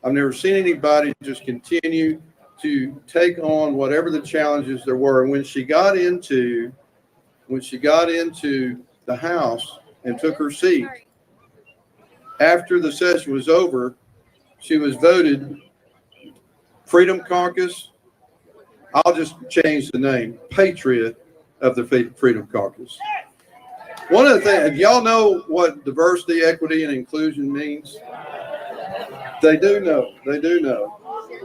I've never seen anybody just continue to take on whatever the challenges there were. And when she got into the House and took her seat, after the session was over, she was voted Freedom Caucus. I'll just change the name, Patriot of the Freedom Caucus. One of the things, y'all know what diversity, equity, and inclusion means? They do know. They do know.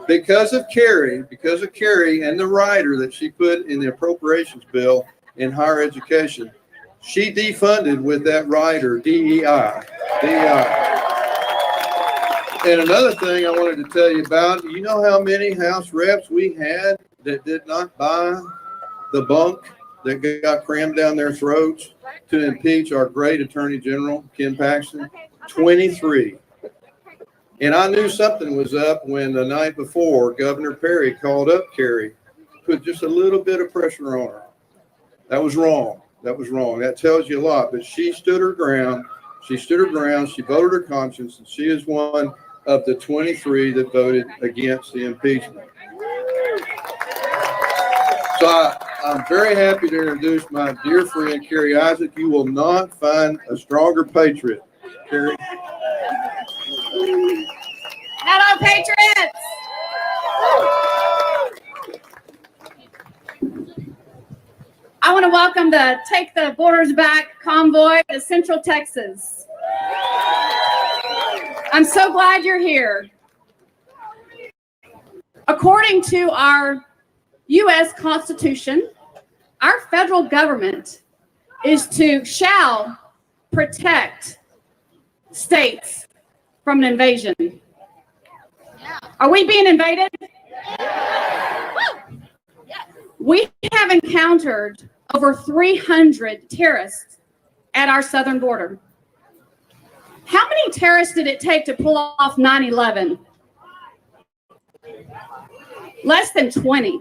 Because of Carrie and the rider that she put in the appropriations bill in higher education, she defunded with that rider DEI. And another thing I wanted to tell you about, you know how many House reps we had that did not buy the bunk that got crammed down their throats to impeach our great Attorney General, Ken Paxton? 23. And I knew something was up when the night before Governor Perry called up Carrie, put just a little bit of pressure on her. That was wrong. That was wrong. That tells you a lot. But she stood her ground. She stood her ground. She voted her conscience, and she is one of the 23 that voted against the impeachment. So I'm very happy to introduce my dear friend, Carrie Isaac. You will not find a stronger patriot, Carrie. Hello, Patriots! I want to welcome the Take the Borders Back convoy to Central Texas. I'm so glad you're here. According to our U.S. Constitution, our federal government shall protect states from an invasion. Are we being invaded? We have encountered over 300 terrorists at our southern border. How many terrorists did it take to pull off 9/11? Less than 20.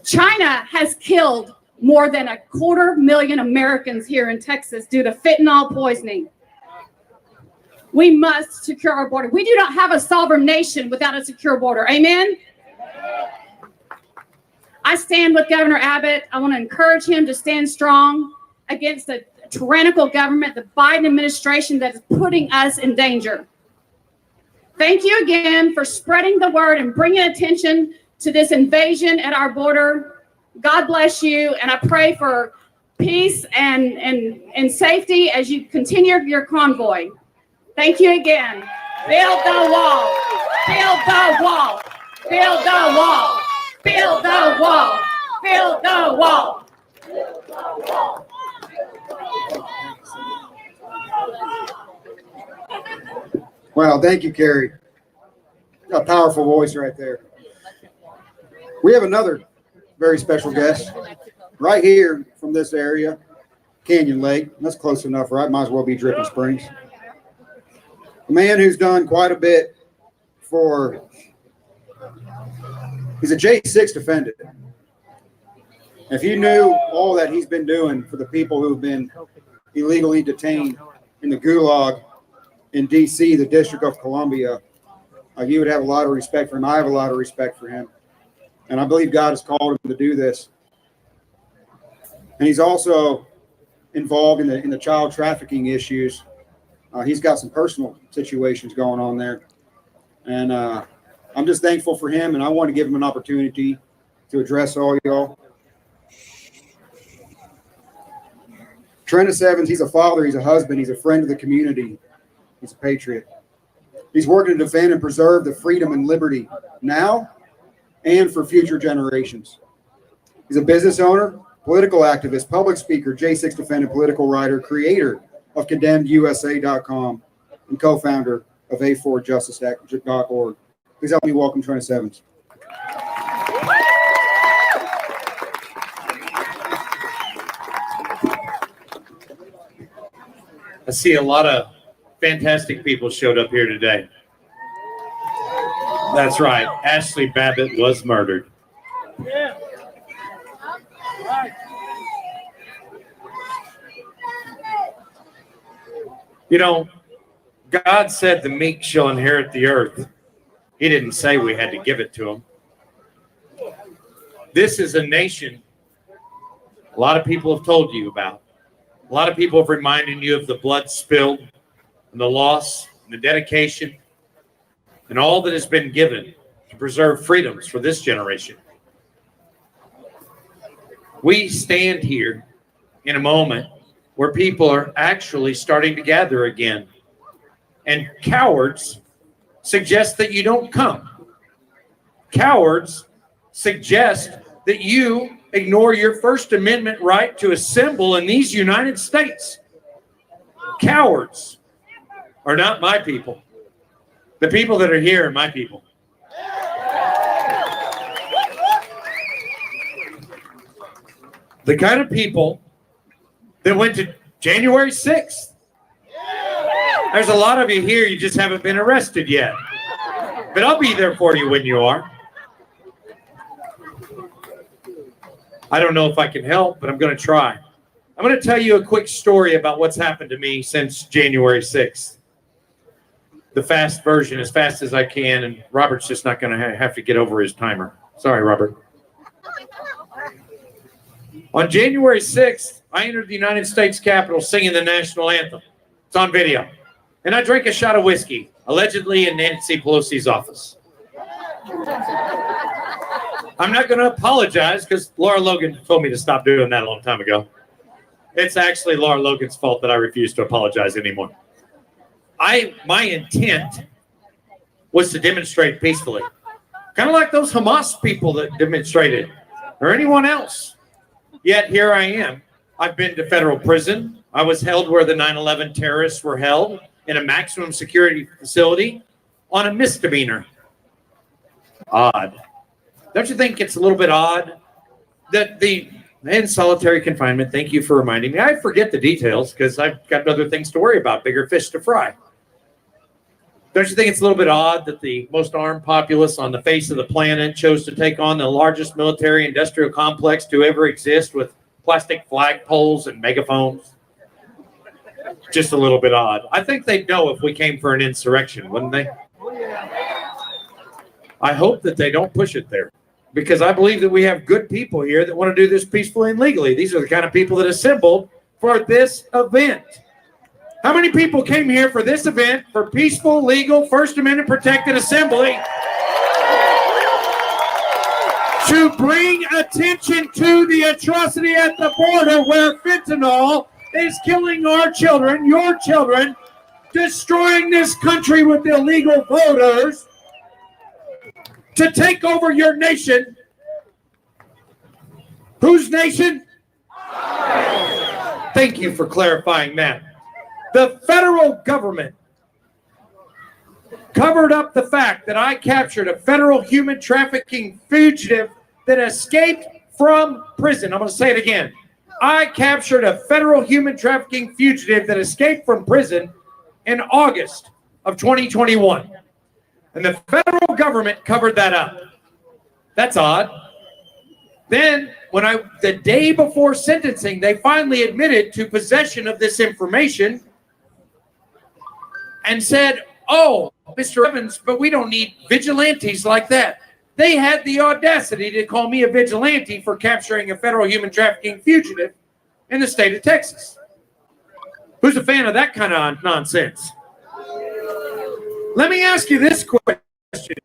China has killed more than 250,000 Americans here in Texas due to fentanyl poisoning. We must secure our border. We do not have a sovereign nation without a secure border. Amen? I stand with Governor Abbott. I want to encourage him to stand strong against a tyrannical government, the Biden administration that is putting us in danger. Thank you again for spreading the word and bringing attention to this invasion at our border. God bless you, and I pray for peace and safety as you continue your convoy. Thank you again. Build the wall. Build the wall. Build the wall. Build the wall. Build the wall. Wow, thank you, Carrie. A powerful voice right there. We have another very special guest right here from this area, Canyon Lake. That's close enough, right? Might as well be Dripping Springs. A man who's done quite a bit he's a J6 defendant. If you knew all that he's been doing for the people who've been illegally detained in the Gulag in D.C., the District of Columbia, you would have a lot of respect for him. I have a lot of respect for him. And I believe God has called him to do this. And he's also involved in the child trafficking issues. He's got some personal situations going on there. And I'm just thankful for him, and I want to give him an opportunity to address all y'all. Trentus Evans, he's a father, he's a husband, he's a friend of the community, he's a patriot. He's working to defend and preserve the freedom and liberty now and for future generations. He's a business owner, political activist, public speaker, J6 defendant, political writer, creator of CondemnedUSA.com, and co-founder of A4Justice.org. Please help me welcome Trentus Evans. I see a lot of fantastic people showed up here today. That's right. Ashley Babbitt was murdered. Yeah. You know, God said the meek shall inherit the earth. He didn't say we had to give it to them. This is a nation a lot of people have told you about. A lot of people have reminded you of the blood spilled and the loss and the dedication and all that has been given to preserve freedoms for this generation. We stand here in a moment where people are actually starting to gather again. And cowards suggest that you don't come. Cowards suggest that you ignore your First Amendment right to assemble in these United States. Cowards are not my people. The people that are here are my people. The kind of people that went to January 6th. There's a lot of you here, you just haven't been arrested yet. But I'll be there for you when you are. I don't know if I can help, but I'm going to try. I'm going to tell you a quick story about what's happened to me since January 6th. The fast version, as fast as I can, and Robert's just not going to have to get over his timer. Sorry, Robert. On January 6th, I entered the United States Capitol singing the national anthem. It's on video. And I drank a shot of whiskey, allegedly in Nancy Pelosi's office. I'm not going to apologize because Laura Logan told me to stop doing that a long time ago. It's actually Laura Logan's fault that I refuse to apologize anymore. My intent was to demonstrate peacefully. Kind of like those Hamas people that demonstrated, or anyone else. Yet here I am. I've been to federal prison. I was held where the 9/11 terrorists were held in a maximum security facility on a misdemeanor. Odd. Don't you think it's a little bit odd that in solitary confinement, thank you for reminding me. I forget the details because I've got other things to worry about, bigger fish to fry. Don't you think it's a little bit odd that the most armed populace on the face of the planet chose to take on the largest military industrial complex to ever exist with plastic flagpoles and megaphones? Just a little bit odd. I think they'd know if we came for an insurrection, wouldn't they? I hope that they don't push it there, because I believe that we have good people here that want to do this peacefully and legally. These are the kind of people that assembled for this event. How many people came here for this event, for peaceful, legal, First Amendment protected assembly, to bring attention to the atrocity at the border where fentanyl is killing our children, your children, destroying this country with illegal voters, to take over your nation? Whose nation? Thank you for clarifying that. The federal government covered up the fact that I captured a federal human trafficking fugitive that escaped from prison. I'm going to say it again. I captured a federal human trafficking fugitive that escaped from prison in August of 2021. And the federal government covered that up. That's odd. Then, the day before sentencing, they finally admitted to possession of this information and said, "Oh, Mr. Evans, but we don't need vigilantes like that." They had the audacity to call me a vigilante for capturing a federal human trafficking fugitive in the state of Texas. Who's a fan of that kind of nonsense? Let me ask you this question.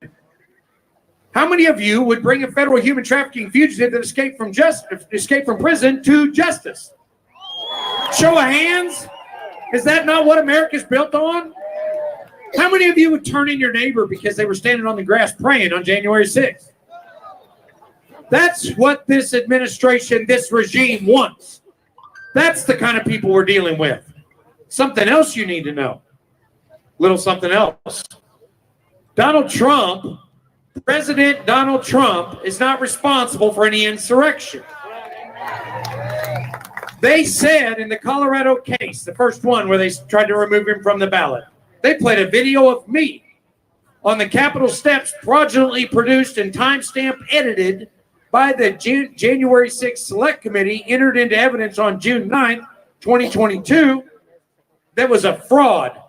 How many of you would bring a federal human trafficking fugitive that escaped from prison to justice? Show of hands? Is that not what America's built on? How many of you would turn in your neighbor because they were standing on the grass praying on January 6th? That's what this administration, this regime wants. That's the kind of people we're dealing with. Something else you need to know. Little something else. Donald Trump, President Donald Trump, is not responsible for any insurrection. They said in the Colorado case, the first one where they tried to remove him from the ballot, they played a video of me on the Capitol steps, fraudulently produced and timestamp edited by the January 6th Select Committee, entered into evidence on June 9th, 2022. That was a fraud.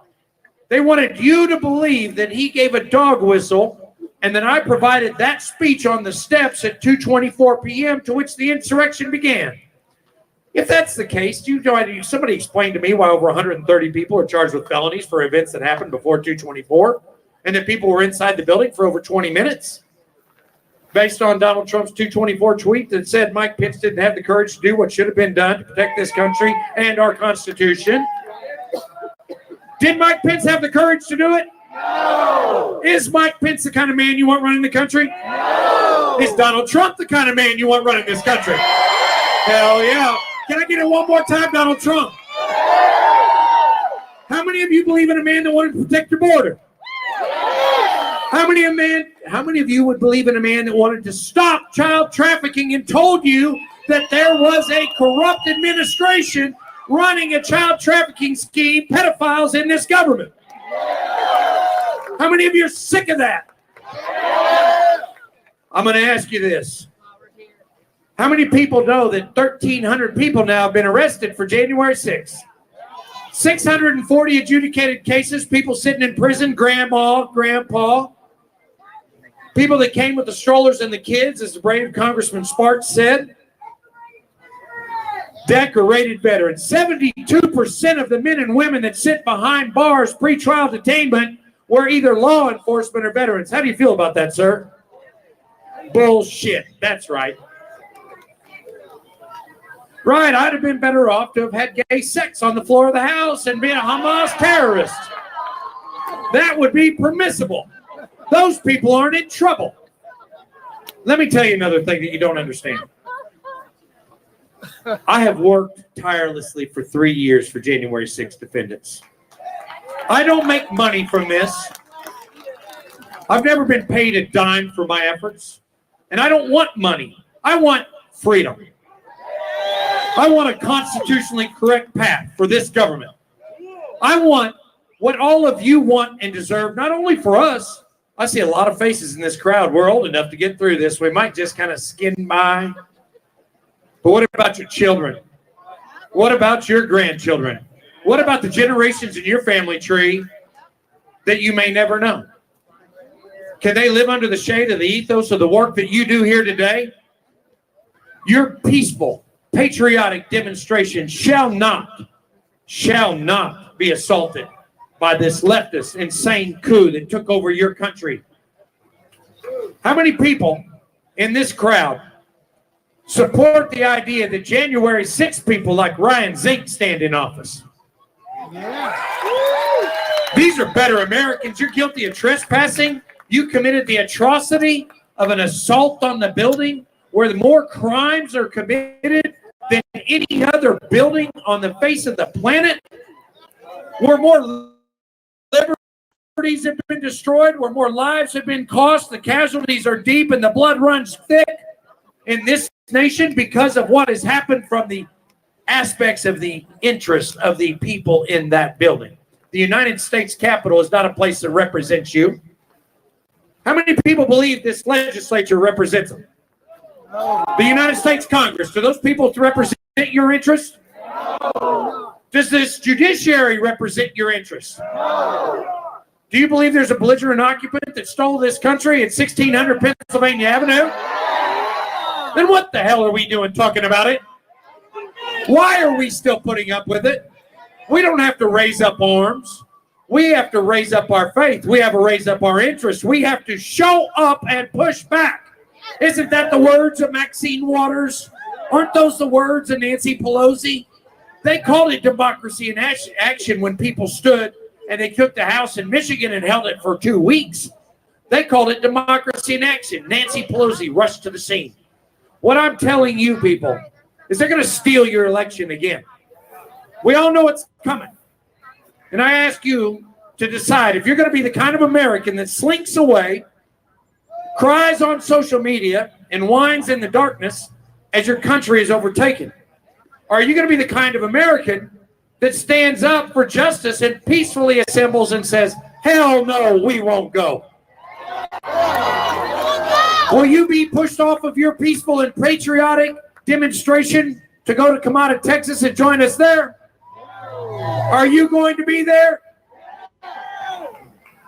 They wanted you to believe that he gave a dog whistle and that I provided that speech on the steps at 2:24 p.m. to which the insurrection began. If that's the case, somebody explain to me why over 130 people are charged with felonies for events that happened before 2:24 and that people were inside the building for over 20 minutes based on Donald Trump's 2:24 tweet that said Mike Pence didn't have the courage to do what should have been done to protect this country and our Constitution. Did Mike Pence have the courage to do it? No. Is Mike Pence the kind of man you want running the country? No. Is Donald Trump the kind of man you want running this country? Hell yeah. Can I get it one more time, Donald Trump? How many of you believe in a man that wanted to protect your border? How many of you would believe in a man that wanted to stop child trafficking and told you that there was a corrupt administration running a child trafficking scheme, pedophiles in this government? How many of you are sick of that? I'm going to ask you this. How many people know that 1,300 people now have been arrested for January 6th? 640 adjudicated cases, people sitting in prison, grandma, grandpa. People that came with the strollers and the kids, as the brave Congressman Sparks said. Decorated veterans. 72% of the men and women that sit behind bars, pre-trial detainment, were either law enforcement or veterans. How do you feel about that, sir? Bullshit. That's right. Right, I'd have been better off to have had gay sex on the floor of the House and been a Hamas terrorist. That would be permissible. Those people aren't in trouble. Let me tell you another thing that you don't understand. I have worked tirelessly for 3 years for January 6th defendants. I don't make money from this. I've never been paid a dime for my efforts. And I don't want money. I want freedom. I want a constitutionally correct path for this government. I want what all of you want and deserve, not only for us. I see a lot of faces in this crowd. We're old enough to get through this. We might just kind of skin by. But what about your children? What about your grandchildren? What about the generations in your family tree that you may never know? Can they live under the shade of the ethos of the work that you do here today? Your peaceful, patriotic demonstration shall not be assaulted by this leftist insane coup that took over your country. How many people in this crowd support the idea that January 6 people like Ryan Zink stand in office? These are better Americans. You're guilty of trespassing. You committed the atrocity of an assault on the building where more crimes are committed than any other building on the face of the planet, where more liberties have been destroyed, where more lives have been cost, the casualties are deep, and the blood runs thick in this nation because of what has happened from the aspects of the interest of the people in that building. The United States Capitol is not a place that represents you. How many people believe this legislature represents them? The United States Congress, do those people represent your interests? Does this judiciary represent your interests? Do you believe there's a belligerent occupant that stole this country at 1600 Pennsylvania Avenue? Then what the hell are we doing talking about it? Why are we still putting up with it? We don't have to raise up arms. We have to raise up our faith. We have to raise up our interest. We have to show up and push back. Isn't that the words of Maxine Waters? Aren't those the words of Nancy Pelosi? They called it democracy in action when people stood and they took the House in Michigan and held it for 2 weeks. They called it democracy in action. Nancy Pelosi rushed to the scene. What I'm telling you people is they're going to steal your election again. We all know it's coming. And I ask you to decide if you're going to be the kind of American that slinks away, cries on social media, and whines in the darkness as your country is overtaken. Or are you going to be the kind of American that stands up for justice and peacefully assembles and says, hell no, we won't go? Will you be pushed off of your peaceful and patriotic demonstration to go to come out of Texas and join us there? Are you going to be there?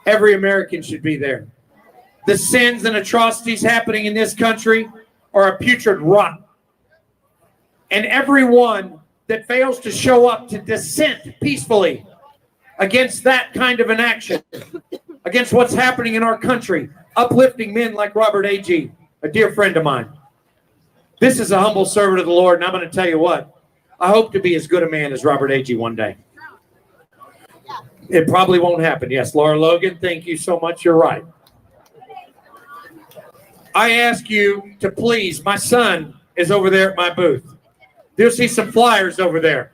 Every American should be there. The sins and atrocities happening in this country are a putrid rot. And everyone that fails to show up to dissent peacefully against that kind of an action, against what's happening in our country, uplifting men like Robert A.G., a dear friend of mine. This is a humble servant of the Lord, and I'm going to tell you what, I hope to be as good a man as Robert A.G. one day. It probably won't happen. Yes, Laura Logan, thank you so much. You're right. I ask you to please, my son is over there at my booth. You'll see some flyers over there.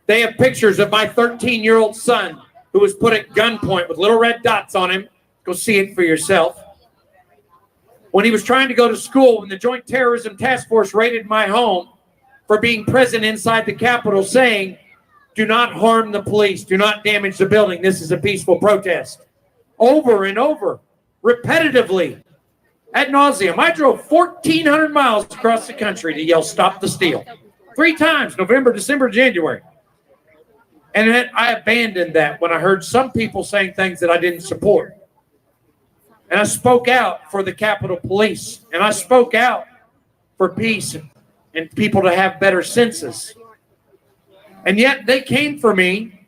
They have pictures of my 13-year-old son who was put at gunpoint with little red dots on him. Go see it for yourself. When he was trying to go to school, when the Joint Terrorism Task Force raided my home for being present inside the Capitol saying, do not harm the police, do not damage the building, this is a peaceful protest. Over and over, repetitively. ad nauseum. I drove 1,400 miles across the country to yell, "Stop the steal." 3 times, November, December, January. And then I abandoned that when I heard some people saying things that I didn't support. And I spoke out for the Capitol Police. And I spoke out for peace and people to have better senses. And yet they came for me,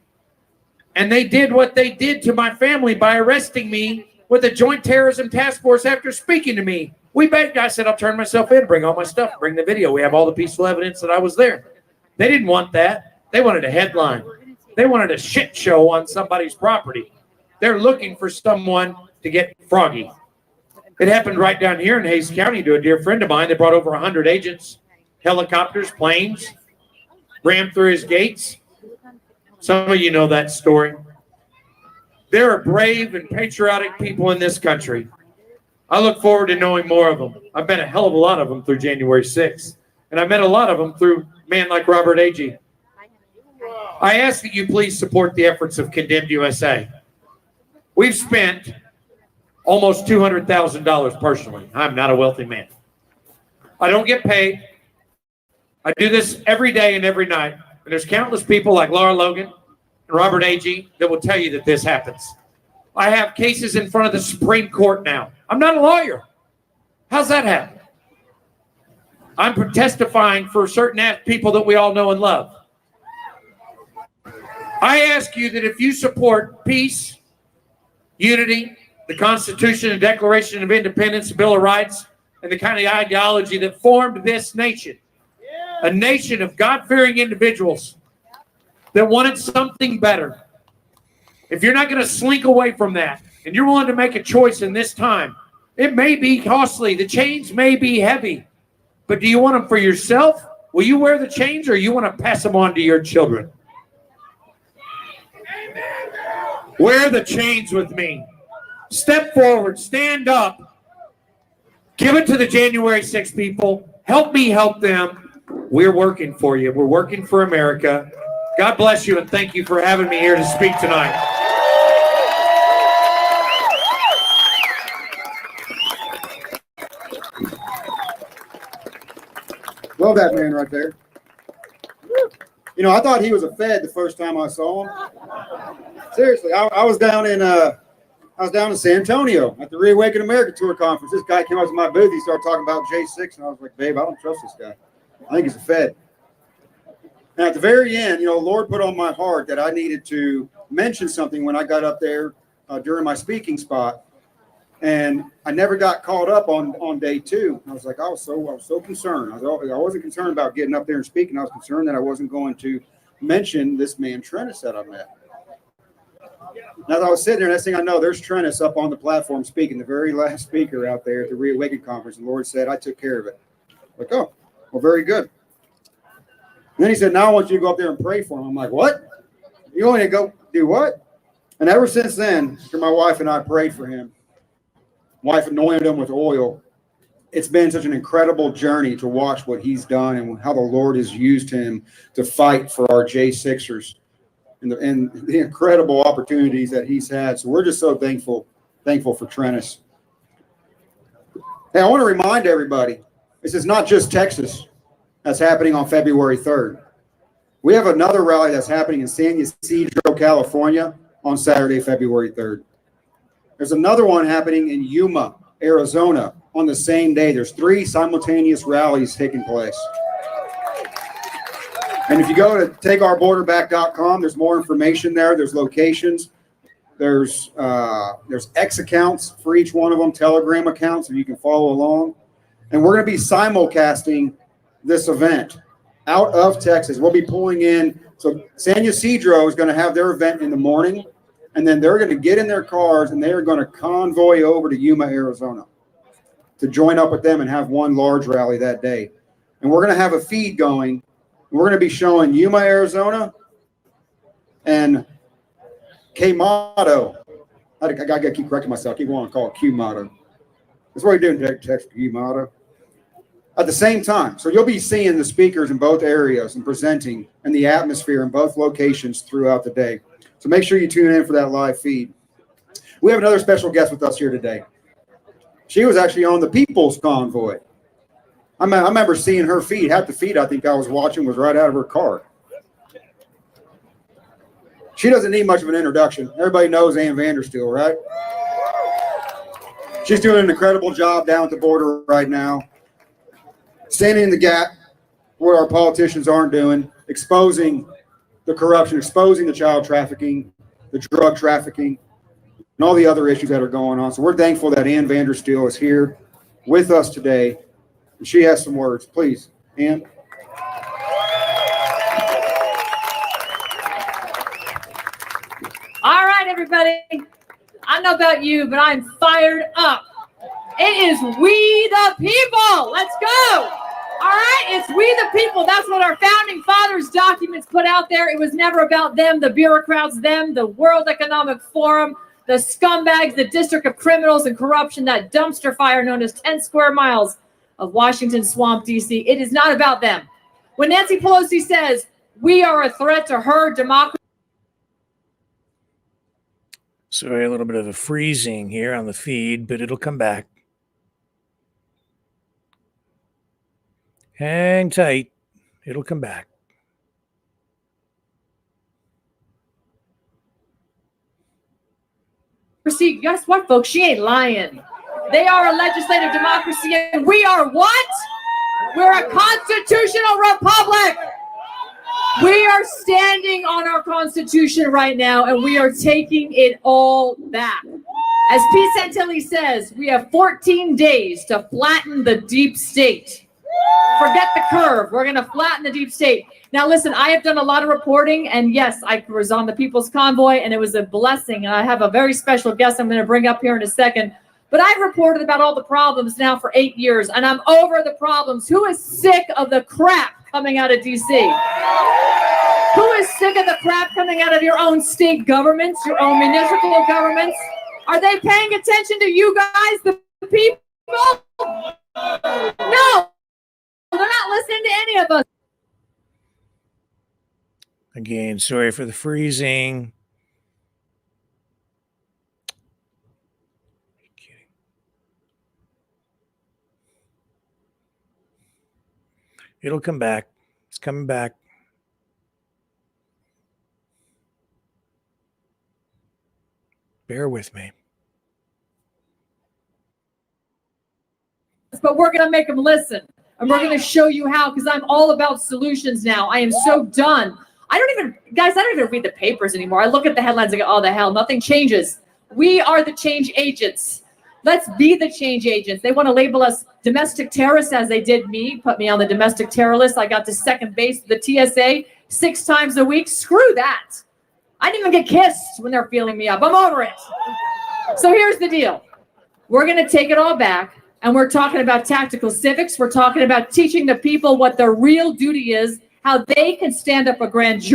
and they did what they did to my family by arresting me with a joint terrorism task force after speaking to me. We begged. I said, I'll turn myself in, bring all my stuff, bring the video. We have all the peaceful evidence that I was there. They didn't want that. They wanted a headline. They wanted a shit show on somebody's property. They're looking for someone to get froggy. It happened right down here in Hays County to a dear friend of mine. They brought over 100 agents, helicopters, planes, rammed through his gates. Some of you know that story. There are brave and patriotic people in this country. I look forward to knowing more of them. I've met a hell of a lot of them through January 6th. And I met a lot of them through a man like Robert Agee. I ask that you please support the efforts of Condemned USA. We've spent almost $200,000 personally. I'm not a wealthy man. I don't get paid. I do this every day and every night. And there's countless people like Laura Logan and Robert Agee that will tell you that this happens. I have cases in front of the Supreme Court now. I'm not a lawyer. How's that happen? I'm testifying for certain people that we all know and love. I ask you that if you support peace, unity, the Constitution and Declaration of Independence, the Bill of Rights, and the kind of ideology that formed this nation, a nation of God-fearing individuals that wanted something better. If you're not going to slink away from that, and you're willing to make a choice in this time, it may be costly. The chains may be heavy, but do you want them for yourself? Will you wear the chains, or you want to pass them on to your children? Wear the chains with me. Step forward. Stand up. Give it to the January 6th people. Help me help them. We're working for you. We're working for America. God bless you, and thank you for having me here to speak tonight. Love that man right there. You know, I thought he was a Fed the first time I saw him. Seriously, I was down in San Antonio at the Reawaken America Tour conference. This guy came up to my booth. He started talking about J6, and I was like, babe, I don't trust this guy. I think he's a Fed. And at the very end, you know, the Lord put on my heart that I needed to mention something when I got up there during my speaking spot. And I never got caught up on day 2. I was like, I was so concerned. I wasn't concerned about getting up there and speaking. I was concerned that I wasn't going to mention this man Trennis that I met. Now, as I was sitting there, next thing I know, there's Trennis up on the platform speaking, the very last speaker out there at the Reawaken conference. The Lord said, I took care of it. Like, oh, well, very good. And then he said, now I want you to go up there and pray for him. I'm like, what? You want me to go do what? And ever since then, after my wife and I prayed for him, wife anointed him with oil. It's been such an incredible journey to watch what he's done and how the Lord has used him to fight for our J6ers and the incredible opportunities that he's had. So we're just so thankful for Trennis. Hey, I want to remind everybody, this is not just Texas that's happening on February 3rd. We have another rally that's happening in San Ysidro, California on Saturday, February 3rd. There's another one happening in Yuma, Arizona on the same day. There's 3 simultaneous rallies taking place. And if you go to takeourborderback.com, there's more information there. There's locations. There's X accounts for each one of them, Telegram accounts, so you can follow along. And we're going to be simulcasting this event out of Texas. We'll be pulling in. So San Ysidro is going to have their event in the morning, and then they're going to get in their cars and they're going to convoy over to Yuma, Arizona to join up with them and have one large rally that day. And we're going to have a feed going. We're going to be showing Yuma, Arizona and K-Motto. I got to keep correcting myself. I keep wanting to call it Q-Motto. That's what we're doing, text Q-Motto. At the same time. So you'll be seeing the speakers in both areas and presenting and the atmosphere in both locations throughout the day. So make sure you tune in for that live feed. We have another special guest with us here today. She was actually on the People's Convoy. I remember seeing her feed. Half the feed I think I was watching was right out of her car. She doesn't need much of an introduction. Everybody knows Ann Vandersteel, right? She's doing an incredible job down at the border right now, standing in the gap where our politicians aren't doing, exposing the corruption, exposing the child trafficking, the drug trafficking, and all the other issues that are going on. So we're thankful that Ann Vandersteel is here with us today, and she has some words. Please, Ann. All right, everybody. I don't know about you, but I'm fired up. It is we the people. Let's go. All right, it's we the people. That's what our founding fathers' documents put out there. It was never about them, the bureaucrats, them, the World Economic Forum, the scumbags, the District of Criminals and Corruption, that dumpster fire known as 10 square miles of Washington Swamp, D.C. It is not about them. When Nancy Pelosi says we are a threat to her democracy. Sorry, a little bit of a freezing here on the feed, but it'll come back. Hang tight. It'll come back. See, guess what, folks? She ain't lying. They are a legislative democracy, and we are what? We're a constitutional republic. We are standing on our Constitution right now, and we are taking it all back. As Pete Santilli says, we have 14 days to flatten the deep state. Forget the curve. We're going to flatten the deep state. Now, listen, I have done a lot of reporting, and yes, I was on the People's Convoy, and it was a blessing. And I have a very special guest I'm going to bring up here in a second. But I've reported about all the problems now for 8 years, and I'm over the problems. Who is sick of the crap coming out of D.C.? Who is sick of the crap coming out of your own state governments, your own municipal governments? Are they paying attention to you guys, the people? No, they're not listening to any of us. Again, sorry for the freezing. It'll come back. It's coming back. Bear with me. But we're going to make them listen. And we're going to show you how, because I'm all about solutions now. I am so done. I don't even read the papers anymore. I look at the headlines and go, oh, the hell, nothing changes. We are the change agents. Let's be the change agents. They want to label us domestic terrorists, as they did me, put me on the domestic terror list. I got to second base of the TSA 6 times a week. Screw that. I didn't even get kissed when they're feeling me up. I'm over it. So here's the deal. We're going to take it all back, and we're talking about tactical civics. We're talking about teaching the people what their real duty is, how they can stand up a grand jury.